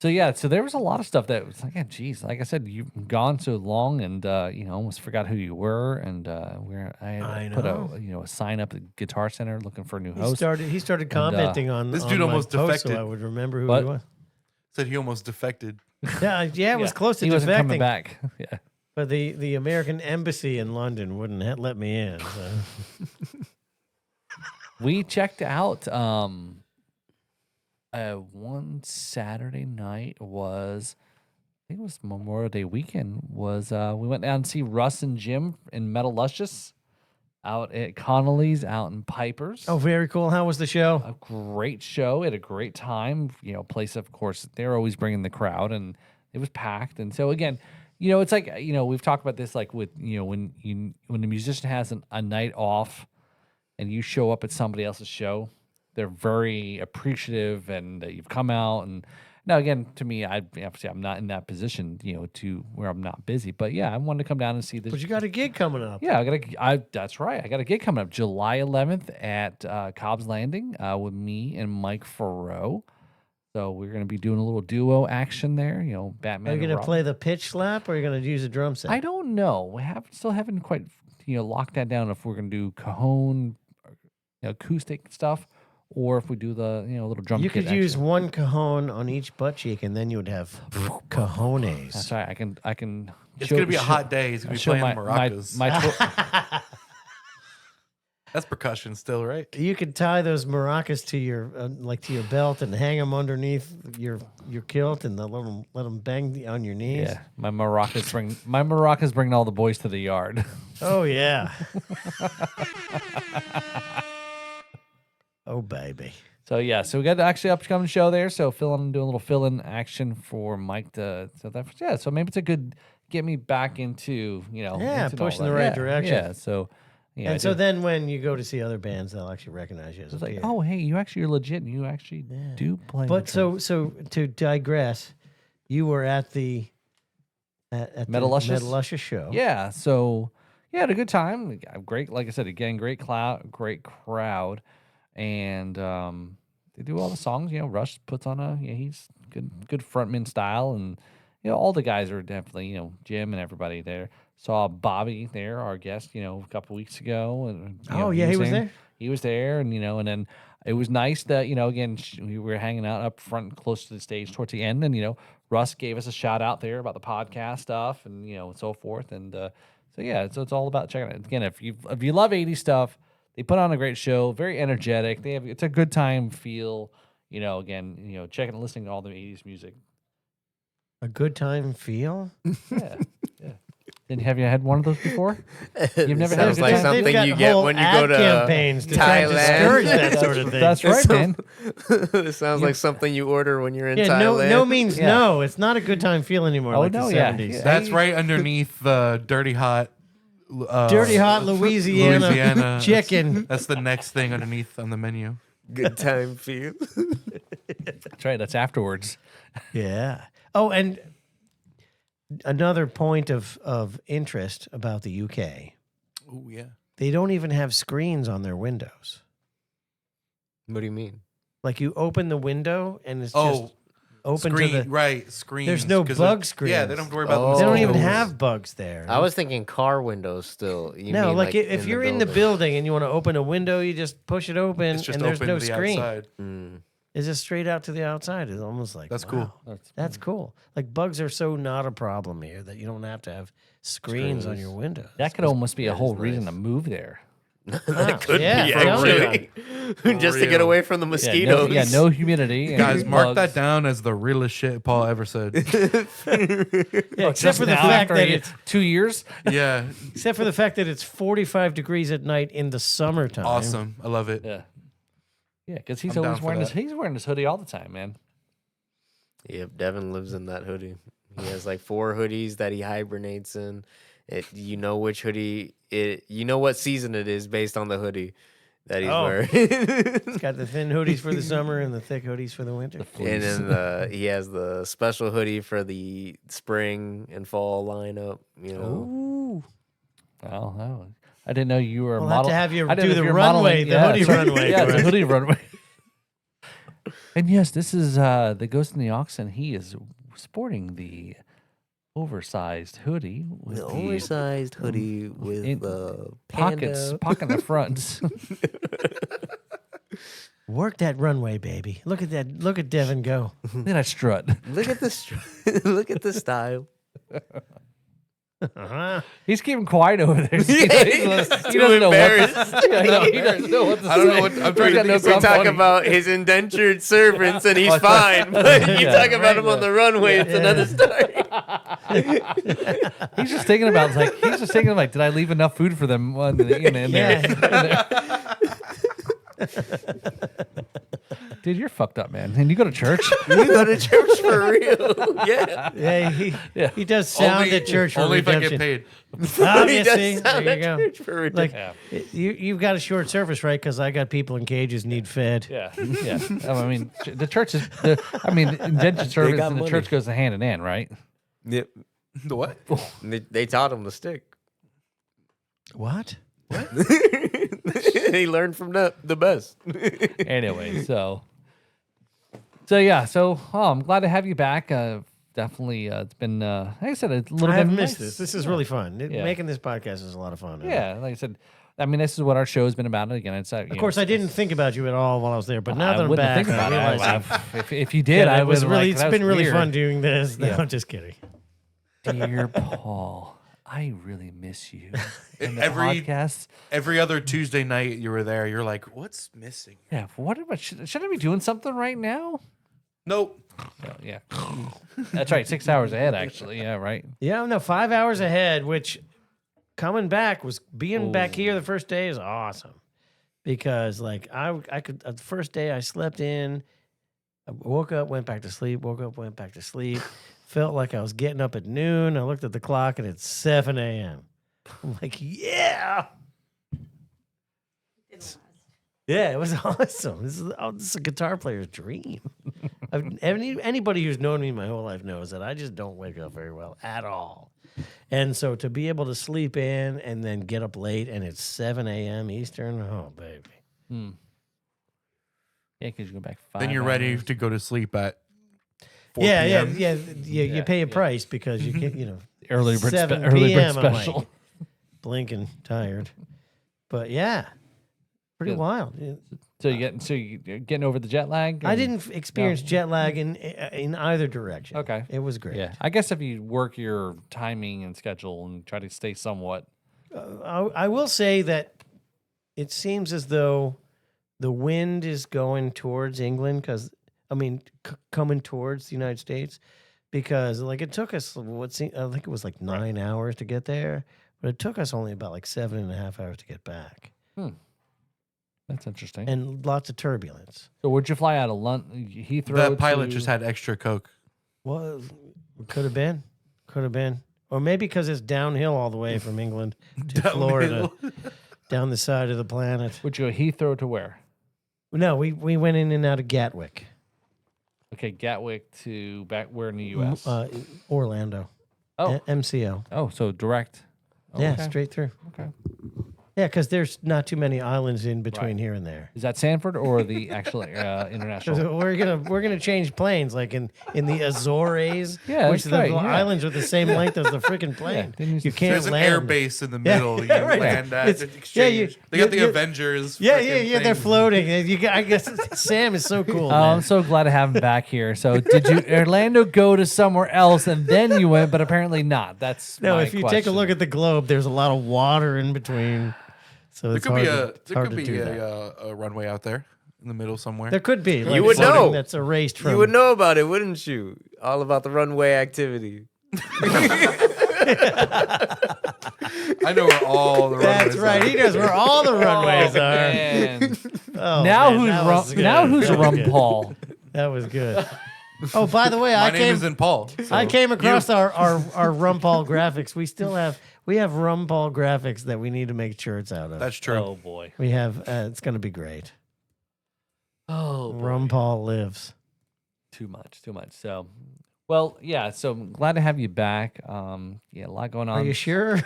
So yeah, so there was a lot of stuff that was like, yeah, geez, like I said, you've gone so long, and almost forgot who you were, and I had put know. a sign up at Guitar Center looking for a new He host. started commenting on this on dude my almost post, so defected. I would remember who What? he was. Said he almost defected. Yeah, it was close to he wasn't coming defecting, back. Yeah. but the American embassy in London wouldn't let me in. So. We checked out one Saturday night was, I think it was Memorial Day weekend, was we went down to see Russ and Jim in Metal Luscious out at Connolly's out in Pipers. Oh, very cool. How was the show? A great show. Had a great time. Place, of course, they're always bringing the crowd, and it was packed. And so again, it's like we've talked about this, like with when the musician has a night off, and you show up at somebody else's show, they're very appreciative, and that you've come out. And now again, to me, obviously I'm not in that position, to where I'm not busy. But yeah, I wanted to come down and see this. But you got a gig coming up. Yeah, that's right. I got a gig coming up July 11th at Cobb's Landing with me and Mike Farrow. So we're going to be doing a little duo action there. Batman. Are you and going to Robin. play the pitch slap, or are you going to use a drum set? I don't know. We still haven't quite locked that down if we're going to do cajon, acoustic stuff, or if we do the little drum. You kit could use action. one cajon on each butt cheek, and then you would have cajones. That's right. I can. It's gonna be a hot day. He's gonna be show playing my maracas. That's percussion still, right? You could tie those maracas to your to your belt and hang them underneath your kilt, and let them bang on your knees. Yeah, my maracas bring all the boys to the yard. Oh yeah. Oh baby. So yeah, so we got the actually upcoming show there. So doing a little fill-in action for Mike so maybe it's a good get me back into into all pushing that. the right Yeah, direction. Yeah, so yeah, And so then when you go to see other bands, they'll actually recognize you as it's a like, peer. oh hey, you're legit, and you actually do play. But the so drums. to digress, you were at the Metal Luscious? show. Yeah, so yeah, had a good time. We got great, like I said again, great crowd, and they do all the songs. Rush puts on he's good frontman style, and all the guys are definitely Jim and everybody there. Saw Bobby there, our guest, a couple weeks ago, and He was there. He was there, and and then it was nice that again we were hanging out up front, close to the stage towards the end, and Russ gave us a shout out there about the podcast stuff, and and so forth, and so yeah, so it's all about checking it again. If you love 80s stuff, they put on a great show, very energetic. It's a good time feel, again, checking and listening to all the 80s music. A good time feel. Yeah, yeah. Have you had one of those before? You've never had a Sounds good like time? something They've got you get whole when you ad go to campaigns to try and discourage that sort of thing. That's right, man. It sounds like something you order when you're in Yeah, Thailand. no means Yeah. no. It's not a good time feel anymore. Oh, like no, the yeah. 70s. Yeah. That's right underneath the dirty hot. Dirty hot Louisiana chicken. That's the next thing underneath on the menu. Good time feel. That's right. That's afterwards. Yeah. Oh, and another point of interest about the UK, Oh yeah. they don't even have screens on their windows. What do you mean? Like you open the window and it's Oh, just open screen, to the. right? Screens. There's no 'cause bug they're- screens. Yeah, they don't have to worry about. Oh. the They don't even mosquitoes. have bugs there. I was thinking car windows still. You no, mean like if you're in the building and you want to open a window, you just push it open It's just and there's open no to the screen. outside. It's just straight out to the outside. It's almost like That's wow, cool. That's cool. Like bugs are so not a problem here that you don't have to have screens on your windows. That could almost be a whole is reason nice. to move there. That could yeah, be for real. actually. Just to get real. away from the mosquitoes. No humidity. and Guys, mark bugs. that down as the realest shit Paul ever said. Yeah, except Just for the now, fact after that it's 2 years. Yeah, except for the fact that it's 45 degrees at night in the summertime. awesome. I love it. Yeah. Yeah, because he's I'm always down for wearing his that. he's wearing his hoodie all the time, man. Yep, Devin lives in that hoodie. He has like 4 hoodies that he hibernates in. You know which hoodie you know what season it is based on the hoodie that he's Oh. wearing. It's got the thin hoodies for the summer and the thick hoodies for the winter. And then he has the special hoodie for the spring and fall lineup. You know, Ooh. Well, no, I didn't know you were a We'll have model. to have you I didn't do know if the you were runway, modeling. the hoodie that's right. runway Yeah, for it's a us. hoodie runway. And yes, this is the Ghost in the Ox, and he is sporting the oversized hoodie with the oversized hoodie with in- the pockets, pocket in the front. Work that runway, baby. Look at that. Look at Devin go. Look at that strut. Look at the look at the style. Uh-huh. He's keeping quiet over there. Yeah, he he's doesn't too know what embarrassed. to, yeah, no, he doesn't know what to I don't know say. what- I'm He's trying to got think no of We something talk funny. about his indentured servants and he's fine. But you Yeah. talk about him on the runway, it's another story. He's just thinking about did I leave enough food for them in there? Dude, you're fucked up, man. And you go to church? You go to church for real. Yeah. Yeah, he does sound Only- at church for only if I redemption. get paid. Oh, He you does see? sound There at you go. church for Like redemption. you've got a short service, right? Because I got people in cages need fed. Yeah, yeah. I mean, the church is. Indentured service got and the money. church goes hand in hand, right? Yep. The what? They taught him the stick. What? He learned from the best. Anyway, so yeah, I'm glad to have you back. Definitely, it's been like I said, a little I bit. have missed nice. this. This is really fun. Yeah. Making this podcast is a lot of fun. Yeah, like I said, I mean, this is what our show has been about. Again, it's Of course, I didn't think about you at all while I was there, but now I that I'm wouldn't back, think about I it. realize If you did, I it was would really. like, It's that been was really weird. fun doing this. No, Yeah. I'm just kidding. Dear Paul, I really miss you. And the Every- podcast. Every other Tuesday night you were there, you're like, what's missing? Yeah, what am I? Should I be doing something right now? Nope. Oh, yeah, that's right. 6 hours ahead, actually. Yeah, right. Yeah, no, 5 hours ahead. Which coming back was being back here the first day is awesome because like I could the first day I slept in, I woke up, went back to sleep, woke up, went back to sleep. Felt like I was getting up at noon. I looked at the clock and it's 7 a.m. I'm like, yeah. Didn't last. Yeah, it was awesome. This is a guitar player's dream. Anybody who's known me my whole life knows that I just don't wake up very well at all. And so to be able to sleep in and then get up late and it's 7 a.m. Eastern, oh, baby. Yeah, because you go back 5 Then you're ready hours. to go to sleep at 4 Yeah, p.m. You pay a price because you get, Early bird, 7 early bird p.m., I'm like, special. blinking tired. But yeah, pretty Good. wild. Yeah. So you're getting over the jet lag? I and- didn't experience jet lag in either direction. Okay. It was great. Yeah, I guess if you work your timing and schedule and try to stay somewhat. I will say that it seems as though the wind is going towards England because, coming towards the United States because like it took us I think it was like 9 hours to get there, but it took us only about like 7.5 hours to get back, That's interesting. and lots of turbulence. So where'd you fly out of London? Heathrow. The pilot to- just had extra Coke. Well, could have been, or maybe because it's downhill all the way from England to Florida, down the side of the planet. Would you go Heathrow to where? No, we went in and out of Gatwick, Okay, Gatwick to back where in the U.S. Orlando, Oh. MCO. Oh, so direct. Oh, Yeah, okay. straight through. Okay. Yeah, because there's not too many islands in between here and there. Is that Sanford or the actual international? So we're gonna change planes like in the Azores, Yeah, which that's the right, yeah. islands are the same length as the freaking plane. then you- you can't There's an land. air base in the middle. yeah, you right. land at It's- exchange. yeah, they got the you- Avengers. Yeah, frickin' they're thing. floating. I guess Sam is so cool. Oh, man. I'm so glad to have him back here. So, did you Orlando go to somewhere else and then you went, but apparently not? That's No, my if you take a question. look at the globe, there's a lot of water in between. So There it's could be hard to do that. a runway out there in the middle somewhere. There could be. You would something know. That's erased from. You would know about it, wouldn't you? All about the runway activity. I know where all the That's runways right. are. He knows where all the runways Oh, are. man. Oh, now man, who's that was good. now who's That was Rum good. Paul? That was good. Oh, by the way, My I name came. isn't Paul. I so came across you- our Rumpal graphics. We have Rumpal graphics that we need to make shirts out of. That's true. Oh boy. We have. It's going to be great. Oh, Rumpal lives. too much. So, well, yeah. So I'm glad to have you back. Yeah, a lot going on. Are you sure?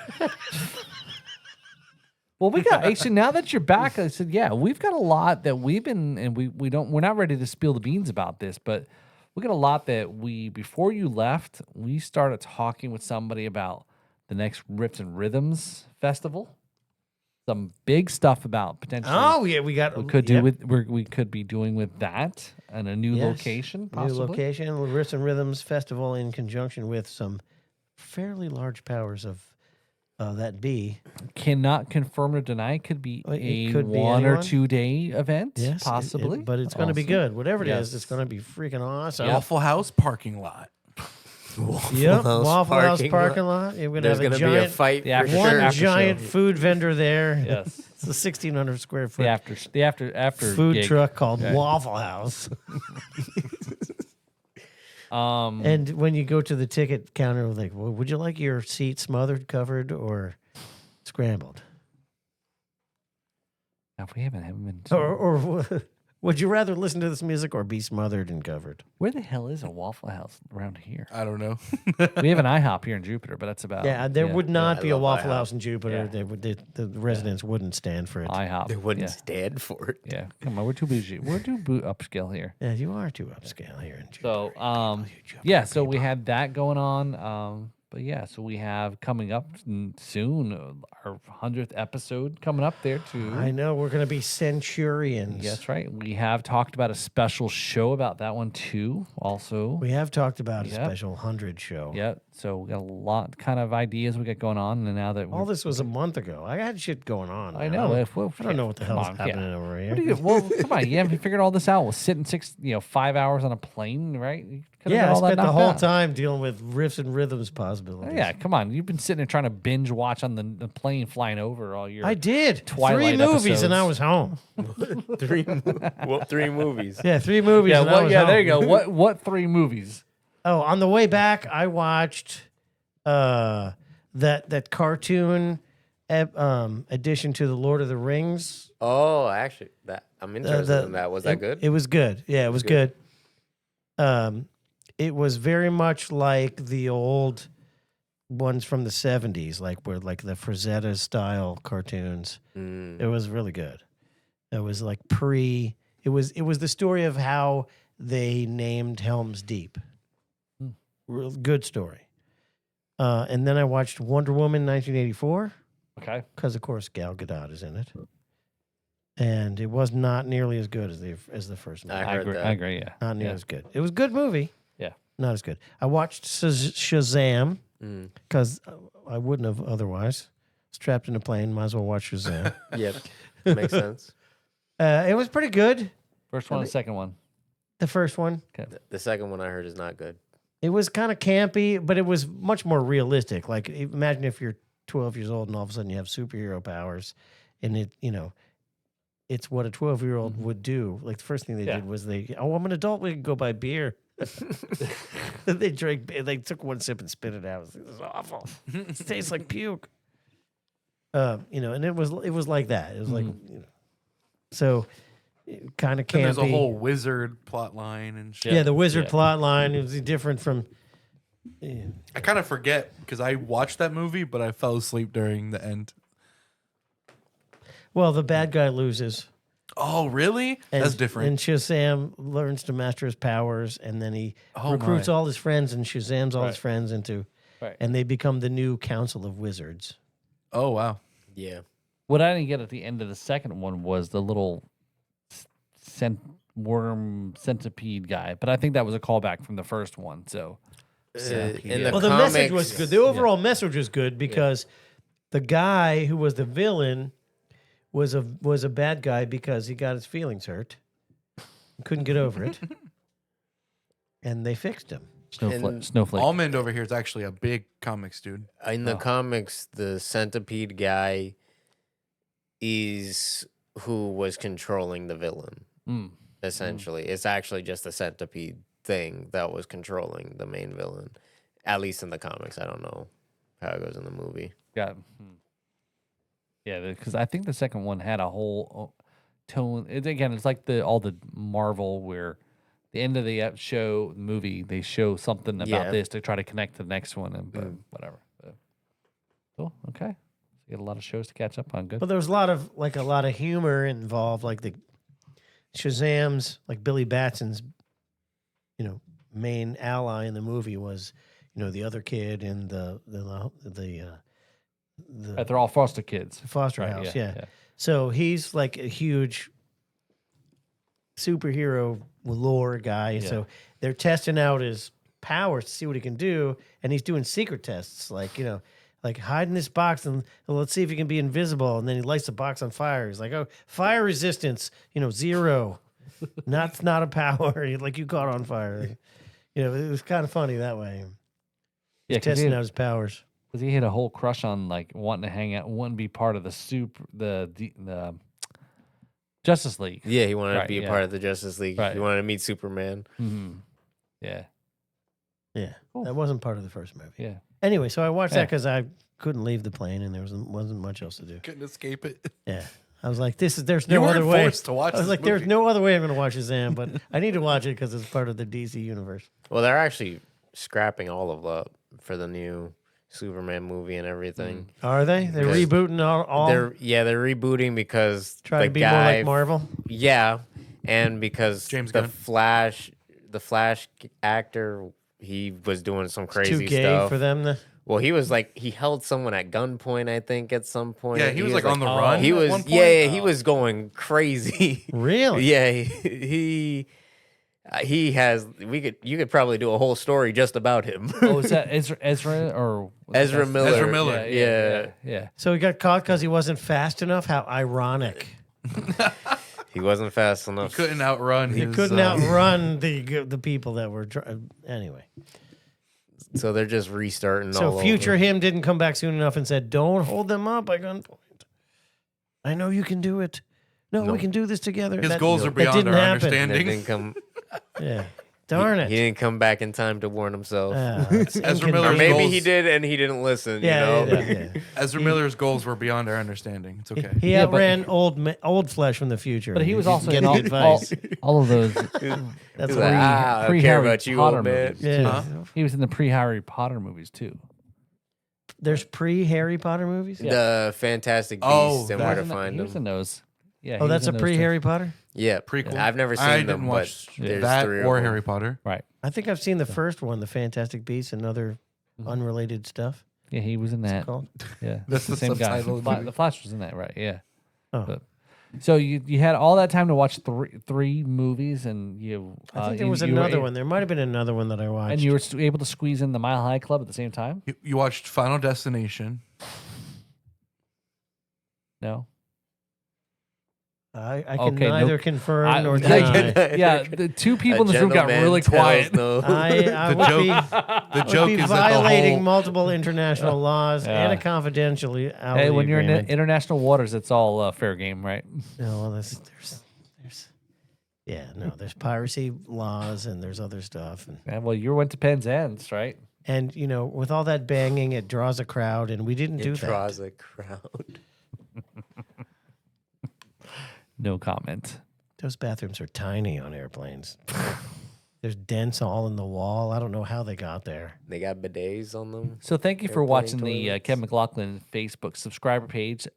Well, we got actually now that you're back, I said, yeah, we've got a lot that we've been, and we're not ready to spill the beans about this, but we got a lot that before you left, we started talking with somebody about the next Riffs and Rhythms festival. Some big stuff about potentially. Oh yeah, we got. we could do yep. with we could be doing with that and a new Yes. location, possibly. New location, Riffs and Rhythms Festival in conjunction with some fairly large powers of that be. Cannot confirm or deny. It could be It a could be 1 or anyone. 2 day event, Yes, possibly. but it's going to be Also. good. Whatever it is, Yes. it's going to be freaking awesome. Waffle House parking lot. Yep, House Waffle House parking parking lot. We're going to There's have going a to be a giant, fight The for after- one sure. after giant show. food vendor there. Yes. It's a 1,600 square foot The after food gig. truck called Okay. Waffle House. Um, And when you go to the ticket counter, like, well, would you like your seat smothered, covered, or scrambled? if we haven't been. Or would you rather listen to this music or be smothered and covered? Where the hell is a Waffle House around here? I don't know. We have an IHOP here in Jupiter, but that's about. Yeah, there would not I be a love Waffle IHOP. House in Jupiter. Yeah. They would, the residents wouldn't stand for it. IHOP. They wouldn't Yeah. stand for it. Yeah, come on, we're too bougie. We're too upscale here. Yeah, you are too upscale here in Jupiter. So, yeah, so we had that going on. But yeah, so we have coming up soon our 100th episode coming up there too. I know we're going to be centurions. That's right. We have talked about a special show about that one too. Also, We have talked about a Yep. special 100 show. yeah. So we got a lot kind of ideas we got going on, and now that All this was a month ago. I had shit going on. I man. know. I don't know what the come hell's on, yeah. happening over here. What do you, well, come on, you haven't figured all this out. We'll sit in 5 hours on a plane, right? You could've Yeah, got I all that spent the knocked whole out. time dealing with riffs and rhythms possibilities. Yeah, come on. You've been sitting there trying to binge watch on the plane flying over all year. I did. Twilight 3 movies and I episodes. was home. Three movies. Yeah, 3 movies Yeah, and I was home. there you go. What 3 movies? Oh, on the way back, I watched that cartoon addition to the Lord of the Rings. Oh, actually, I'm interested in that. Was that good? It was good. Yeah, it was good. It was very much like the old ones from the 70s, like the Frazetta style cartoons. It was really good. It was like it was the story of how they named Helm's Deep. Real good story. And then I watched Wonder Woman 1984 Okay. because, of course, Gal Gadot is in it. And it was not nearly as good as the first movie. I I heard agree. that. I agree. Yeah. Not nearly Yeah. as good. It was a good movie. Yeah. Not as good. I watched Shazam Mm. because I wouldn't have otherwise. Strapped in a plane, might as well watch Shazam. Yep. Makes sense. It was pretty good. First one and second one. The first one. The second one I heard is not good. It was kind of campy, but it was much more realistic. Like, imagine if you're 12 years old and all of a sudden you have superhero powers, and it's what a 12-year-old would do. Like, the first thing they did was I'm an adult, we can go buy beer. They took one sip and spit it out. This is awful. It tastes like puke. And it was like that. It was like, so kind of campy. And there's a whole wizard plot line and shit. Yeah, the wizard plot line is different from. I kind of forget because I watched that movie, but I fell asleep during the end. Well, the bad guy loses. Oh, really? That's different. And Shazam learns to master his powers, and then he recruits all his friends, and Shazam's all his friends into, and they become the new Council of Wizards. Oh, wow. Yeah. What I didn't get at the end of the second one was the little worm centipede guy, but I think that was a callback from the first one. So, In the the message comics- was good. The overall message was good because the guy who was the villain was a bad guy because he got his feelings hurt, couldn't get over it, and they fixed him. Snowflake. Almond over here is actually a big comics dude. In the comics, the centipede guy is who was controlling the villain. Essentially, it's actually just a centipede thing that was controlling the main villain. At least in the comics, I don't know how it goes in the movie. Yeah, because I think the second one had a whole tone. It's like all the Marvel where the end of the movie, they show something about this to try to connect to the next one, and whatever. Cool. Okay. You got a lot of shows to catch up on. Good. But there was a lot of humor involved, like the Shazam's, like Billy Batson's, main ally in the movie was, the other kid and They're all foster kids. foster house. Yeah. So he's like a huge superhero lore guy. Yeah. So they're testing out his powers to see what he can do, and he's doing secret tests, like hide in this box and let's see if he can be invisible. And then he lights the box on fire. He's like, oh, fire resistance, 0. Not a power. Like, you caught on fire. It was kind of funny that way. Yeah, Testing out his powers. Because he had a whole crush on like wanting to hang out, wanting to be part of the Justice League. Yeah, he wanted to be a part of the Justice League. Right. He wanted to meet Superman. Yeah. Yeah, Cool. that wasn't part of the first movie. Yeah. Anyway, so I watched that because I couldn't leave the plane and there wasn't much else to do. Couldn't escape it. Yeah, I was like, there's You no weren't other way. forced to watch I was this like, there's movie. no other way I'm going to watch Shazam, but I need to watch it because it's part of the DC universe. Well, they're actually scrapping all of that for the new Superman movie and everything. Are they? They're Because rebooting all. They're rebooting because trying the to be guy, more like Marvel. Yeah, and because James the Gunn. Flash actor, he was doing some crazy Too gay stuff for them. Well, he was like, he held someone at gunpoint, I think, at some point. Yeah, he was like on the run. He at was, one point. he was going crazy. Really? Yeah, he has. You could probably do a whole story just about him. Oh, is that Ezra or Ezra Miller? Ezra Miller. Yeah. So he got caught because he wasn't fast enough. How ironic! He wasn't fast enough. Couldn't outrun. He couldn't outrun the people that were. Anyway, So they're just restarting. so all future over. him didn't come back soon enough and said, "Don't hold them up by gunpoint. I know you can do it. No, we can do this together." His That- goals are that beyond didn't our happen. That understanding. didn't come. Yeah, darn it. He didn't come back in time to warn himself. It's Ezra inconvenient. Or Miller's maybe goals, he did and he didn't listen. Yeah, you know? yeah. Ezra Miller's goals were beyond our understanding. It's okay. He Yeah, but- outran old flesh from the future. But he was also Get in the all, advice. all of those That's He's what like, I don't care pre-Harry about you, Potter old man. movies. Yeah. Huh? He was in the pre-Harry Potter movies too. There's pre-Harry Potter movies. The Fantastic Beasts Oh, and that- where to He find was in them. those. Yeah. Oh, he that's was a in those too. pre-Harry Potter. Yeah, Prequel. I've never seen I them, didn't watch but there's that 3 or of them. Harry Potter. Right. I think I've seen the first one, the Fantastic Beasts and other unrelated stuff. Yeah, he was in that. Called. Yeah, That's the same guy. subtitle of the movie. The Flash was in that, right? Yeah. Oh. But, so you had all that time to watch three movies, and you. I think there was you were another a- one. There might have been another one that I watched. and you were able to squeeze in the Mile High Club at the same time. You watched Final Destination. No. I can Okay, neither no- confirm nor deny. yeah, the two people in this room got really quiet. I The would joke- be, The would joke be is that violating the whole multiple international laws and a Yeah. confidentiality Hey, when you're in agreement. international waters, it's all fair game, right? No, well, there's there's piracy laws and there's other stuff and Yeah, well, you went to Penzance, right? with all that banging, it draws a crowd, and we didn't do It that. draws a crowd. No comment. Those bathrooms are tiny on airplanes. There's dents all in the wall. I don't know how they got there. They got bidets on them. So thank you for Airplane watching the toilets. Kevin McLaughlin Facebook subscriber page.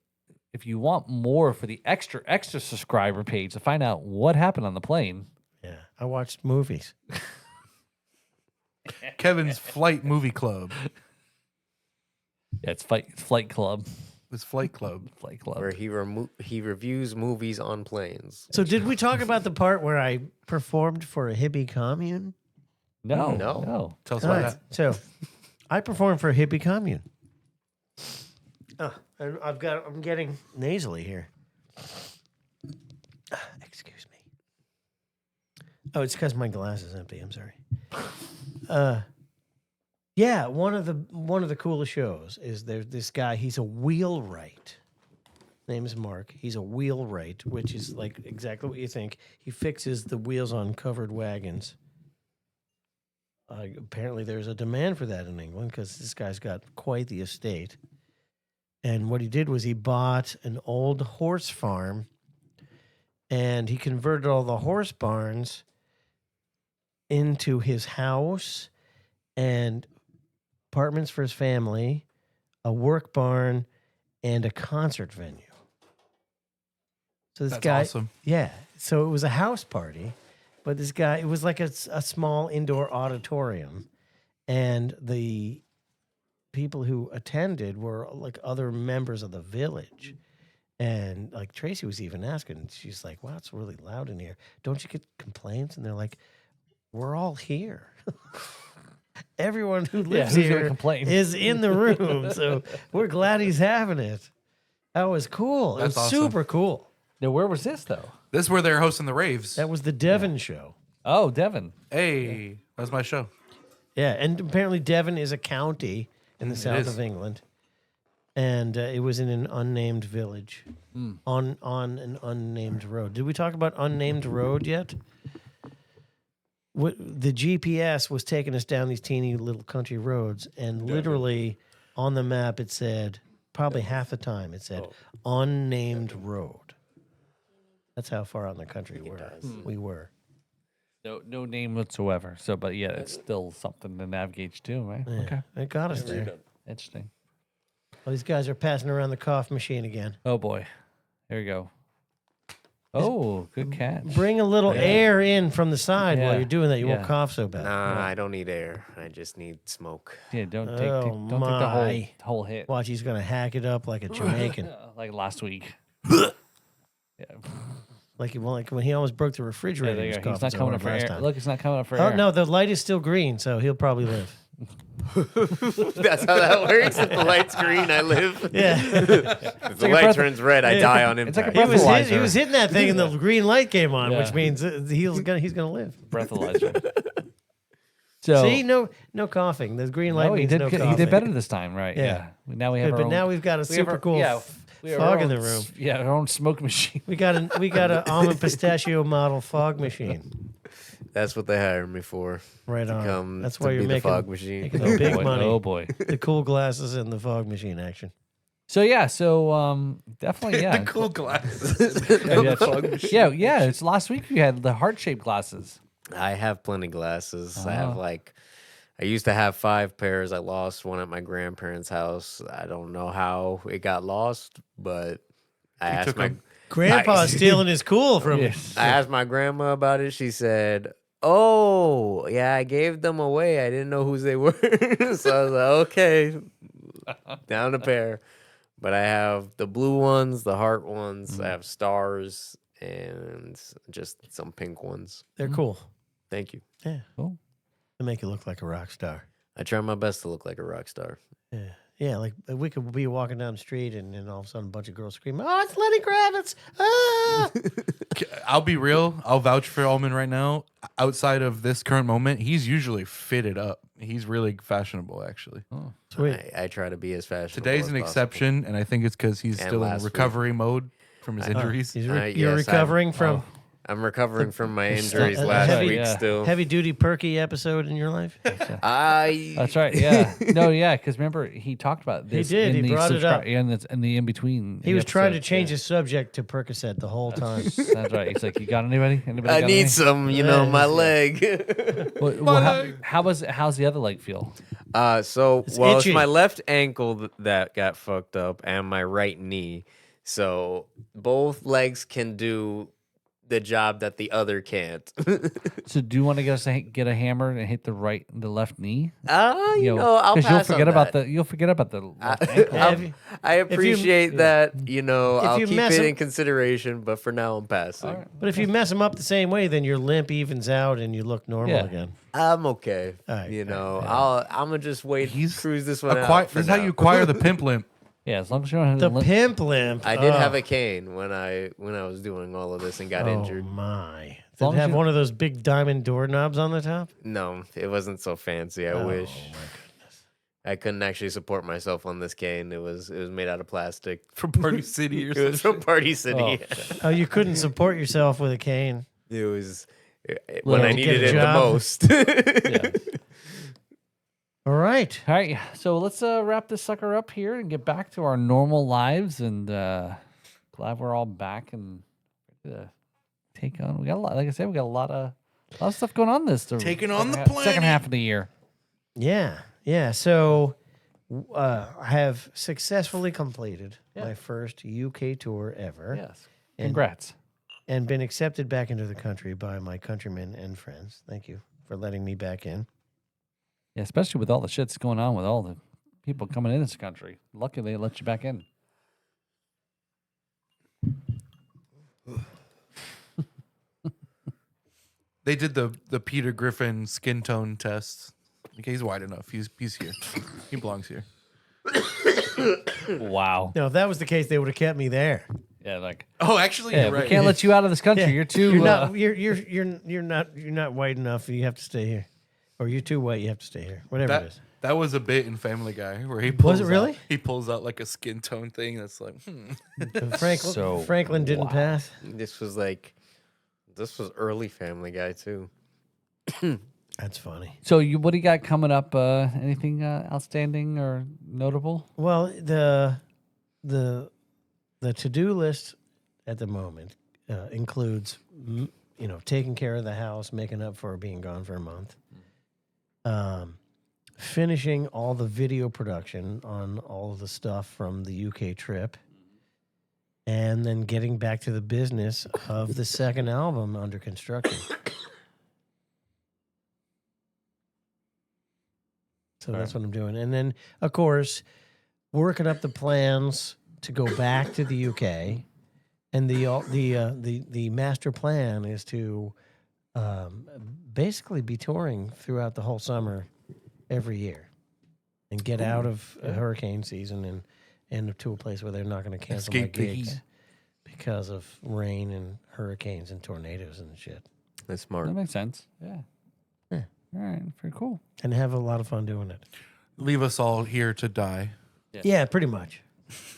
If you want more for the extra subscriber page to find out what happened on the plane, Yeah, I watched movies. Kevin's Flight Movie Club. yeah, it's Flight Club. This Flight Club. Flight Club. Where he reviews movies on planes. So did we talk about the part where I performed for a hippie commune? No, No. no. Tell us All about right. that. So I performed for a hippie commune. And I'm getting nasally here. Excuse me. Oh, it's because my glass is empty. I'm sorry. Yeah, one of the coolest shows is there's this guy. He's a wheelwright. Name is Mark. He's a wheelwright, which is like exactly what you think. He fixes the wheels on covered wagons. Apparently, there's a demand for that in England because this guy's got quite the estate. And what he did was he bought an old horse farm, and he converted all the horse barns into his house and apartments for his family, a work barn, and a concert venue. So this That's guy, awesome. yeah. So it was a house party, but this guy, it was like a small indoor auditorium, and the people who attended were like other members of the village. And like Tracy was even asking, she's like, wow, it's really loud in here. Don't you get complaints? And they're like, we're all here. Everyone who lives who's gonna here complain? is in the room. So we're glad he's having it. That was cool. It was That's awesome. super cool. Now, where was this though? This is where they're hosting the raves. That was the Devon show. Oh, Devon. Hey, that's my show. Yeah. And apparently Devon is a county in the south is. of England. And it was in an unnamed village on an unnamed road. Did we talk about unnamed road yet? The GPS was taking us down these teeny little country roads, and literally on the map it said, probably half the time it said unnamed road. That's how far on the country we were. No name whatsoever. So, but yeah, it's still something to navigate to, right? Yeah, Okay. it got us there. Interesting. Well, these guys are passing around the cough machine again. Oh boy. Here we go. Oh, good catch. Bring a little air in from the side Yeah, while you're doing that. You won't yeah. cough so bad. Nah, I don't need air. I just need smoke. Yeah, don't take Oh, don't take the my. whole hit Watch, he's going to hack it up like a Jamaican. like last week. like when he almost broke the Yeah, refrigerator. there he you was go. He's coughing not so coming hard up for last air. time. Look, it's not coming up for Oh, air. no, the light is still green, so he'll probably live. That's how that works. If the light's green, I live. Yeah. If the light turns red, I die on It's like a impact. breath- He was hitting that thing and the green light came on, Yeah. which means he's gonna live. breathalyzer. So See, no coughing. The green light no, he means did no good- coughing. he did better this time, right? Yeah. Yeah. Now we have Good, our but own, now we've got a we have super our- cool yeah, we have fog our in the own room. Yeah, our own smoke machine. We got a almond pistachio model fog machine. That's what they hired me for. Right on. Come That's to why you're be the making fog machine. making the big boy. money. Oh boy. The cool glasses and the fog machine action. So yeah, definitely yeah. The cool glasses. yeah. It's last week you had the heart-shaped glasses. I have plenty glasses. I Oh. have I used to have 5 pairs. I lost one at my grandparents' house. I don't know how it got lost, but I asked took my 'em. Grandpa's stealing his cool from him. I asked my grandma about it. She said, "Oh, yeah, I gave them away. I didn't know whose they were." So I was like, "Okay, down a pair." But I have the blue ones, the heart ones. I have stars and just some pink ones. They're cool. Thank you. Yeah. Cool. They make you look like a rock star. I try my best to look like a rock star. Yeah. Yeah, like we could be walking down the street and then all of a sudden a bunch of girls screaming, "Oh, it's Lenny Kravitz!" Ah! I'll be real. I'll vouch for Ullman right now. Outside of this current moment, he's usually fitted up. He's really fashionable, actually. Sweet. I try to be as fashionable. Today's as an possible. exception, and I think it's because he's And still in last week. recovery mode from his injuries. You're yes, recovering from I'm recovering from my a injuries a last heavy- week. yeah. Still, heavy duty perky episode in your life. That's right. Yeah. No. Yeah. Because remember, he talked about this. did, In he the brought it up. And it's in the in between. He was trying to change his subject to Percocet the whole time. That's right. He's like, "You got anybody? Anybody? I got need any?" some, my leg. How's the other leg feel? It's It's itchy. my left ankle that got fucked up and my right knee. So both legs can do the job that the other can't. So do you want to get a hammer and hit the left knee? I'll Because pass on that. you'll forget about the left ankle. Have you- I appreciate that, I'll you keep mess it him- in consideration, but for now I'm passing. But if you mess them up the same way, then your limp evens out and you look normal Yeah. again. I'm okay. All right. I'm gonna just wait. He's cruise this one out. This is how you acquire the pimp limp. Yeah, as long as you don't have The limp- pimp limp. I did oh. have a cane when I was doing all of this and got injured. Oh my! long Did it as have you- one of those big diamond doorknobs on the top? No, it wasn't so fancy. I wish. Oh my goodness! I couldn't actually support myself on this cane. It was made out of plastic. From Party City or It was something. from Party City. Oh, you couldn't support yourself with a cane. It was Well, when I to get needed a it the job. most. Yeah. All right. All right, so let's wrap this sucker up here and get back to our normal lives. And glad we're all back and ready to take on. We got a lot. Like I said, we got a lot of stuff going on this. Taking on the second planet. half of the year. Yeah, yeah. So I have successfully completed my first UK tour ever. Yes. Congrats. And been accepted back into the country by my countrymen and friends. Thank you for letting me back in. Yeah, especially with all the shit's going on with all the people coming in this country. Lucky they let you back in. They did the Peter Griffin skin tone test. Okay, he's wide enough. He's here. He belongs here. Wow. Now, if that was the case, they would have kept me there. Yeah, like Oh, actually, yeah, you're right. we can't let you out of this country. Yeah. You're too. You're not white enough. You have to stay here, or you're too white. You have to stay here. Whatever it is. That was a bit in Family Guy where he pulls it really? He pulls out like a skin tone thing that's like, Franklin didn't pass. This was early Family Guy too. That's funny. So what do you got coming up? Anything outstanding or notable? Well, the to-do list at the moment includes, taking care of the house, making up for being gone for a month, finishing all the video production on all of the stuff from the UK trip, and then getting back to the business of the second album under construction. So that's what I'm doing. And then, of course, working up the plans to go back to the UK. And the master plan is to basically be touring throughout the whole summer every year and get out of hurricane season and to a place where they're not going to cancel my Escape the gigs heat. because of rain and hurricanes and tornadoes and shit. That's smart. That makes sense. Yeah. Yeah. All right. Very cool. And have a lot of fun doing it. leave us all here to die. Yeah, pretty much.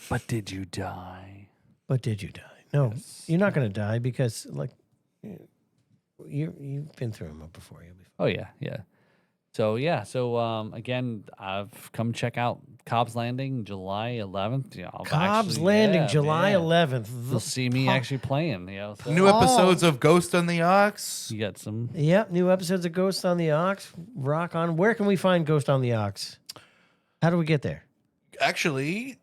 But did you die? But did you die? No, you're not going to die because, like, you've been through them before. You'll be fine. Oh yeah, yeah. So again, I've come check out Cobb's Landing July 11th. Yeah, Cobb's Landing, July 11th. You'll see me actually playing. So New episodes of Ghost on the Ox. you got some. Yep, new episodes of Ghost on the Ox. Rock on. Where can we find Ghost on the Ox? How do we get there? Actually,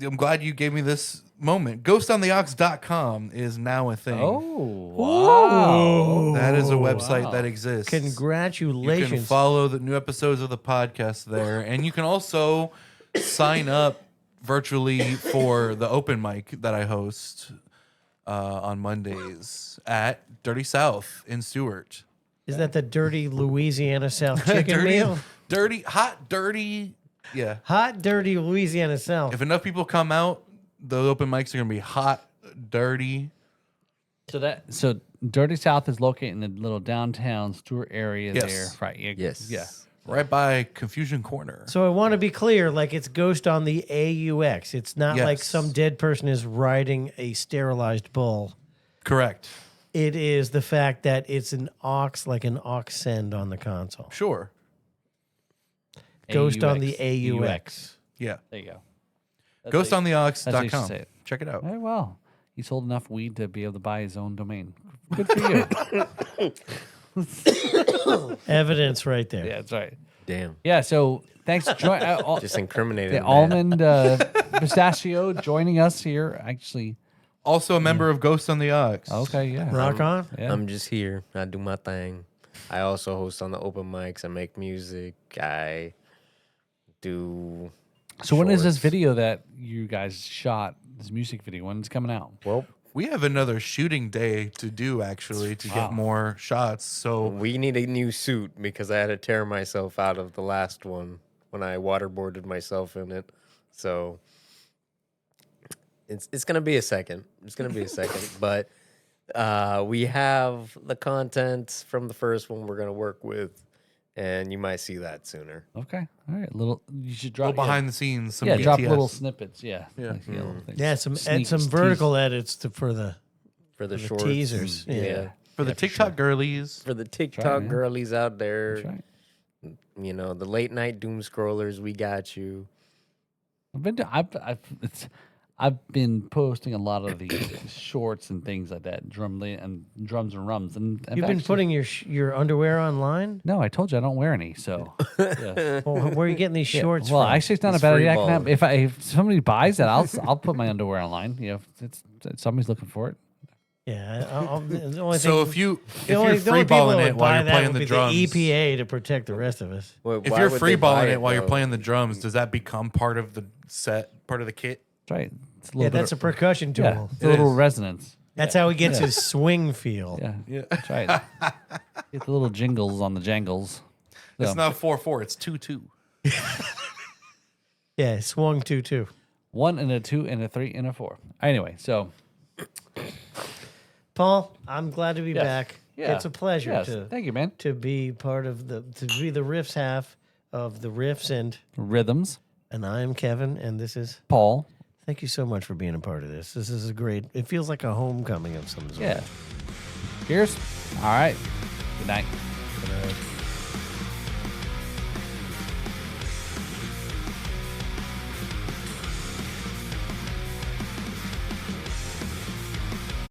I'm glad you gave me this moment. GhostOnTheOx.com is now a thing. Oh, wow. That is a website that exists. You Congratulations. can follow the new episodes of the podcast there. And you can also sign up virtually for the open mic that I host on Mondays at Dirty South in Stewart. Is that the dirty Louisiana South chicken meal? Dirty, hot, dirty Yeah. Hot, dirty Louisiana South. If enough people come out, the open mics are gonna be hot, dirty. So Dirty South is located in the little downtown Stewart area Yes. there. Right. Yes. Yeah. Right by Confusion Corner. So I want to be clear, like it's Ghost on the AUX. It's not like Yes. some dead person is riding a sterilized bull. Correct. It is the fact that it's an aux, like an aux send on the console. Sure. Ghost on the AUX. AUX. Yeah. There you go. That's how you should GhostOnTheOx.com. say it. Check it out. Very well. He sold enough weed to be able to buy his own domain. Good for you. Evidence right there. Yeah, that's right. Damn. Yeah, so thanks. Just incriminated. The almond pistachio joining us here. Actually, Also a member of Ghost on the Ox. okay, yeah. Rock on. Yeah. I'm just here. I do my thing. I also host on the open mics. I make music. I do. So when is this shorts. video that you guys shot, this music video, when it's coming out? Well, We have another shooting day to do actually to get more shots. So we need a new suit because I had to tear myself out of the last one when I waterboarded myself in it. So it's gonna be a second. It's gonna be a second, but we have the content from the first one we're gonna work with, and you might see that sooner. Okay, all right. You should a drop little behind the scenes. Some Yeah, drop BTS. little snippets. Yeah, Yeah. Like, little things. Yeah, some Sneak- some tease- vertical edits for the For the the shorts, teasers. and- Yeah. For the TikTok girlies. For the TikTok man. girlies out there, That's right. you know, the late night doom scrollers, we got you. I've been posting a lot of the shorts and things like that, drums and rums, and I've You've been actually- putting your underwear online? No, I told you I don't wear any. So yeah. Well, where are you getting these Yeah, shorts well, from? actually, it's not It's a bad free idea. I can balling. have- if somebody buys that, I'll put my underwear online. You know, if somebody's looking for it. Yeah, the only So thing, if you're the only people freeballing that it would while buy you're that playing would the be drums, the EPA to protect the rest of us. Wait, if why you're would they buy freeballing it while you're though? playing the drums, does that become part of the set, part of the kit? That's right. It's a Yeah, little that's a bit percussion tool. yeah, it's a It little is. resonance. That's how he gets his swing feel. Yeah, Yeah. that's right. Get the little jingles on the jangles. It's So, not 4/4, it's 2/2. Yeah, swung 2-2. 1 and a 2 and a 3 and a 4. Anyway, so Paul, I'm glad to be Yes. back. Yeah. It's a pleasure yes, to thank you, man. be part of to be the riffs half of the riffs Rhythms, and I'm Kevin and this is Paul. thank you so much for being a part of this. This is a great it feels like a homecoming of some sort. Yeah. Cheers. All right. Good night. Good night.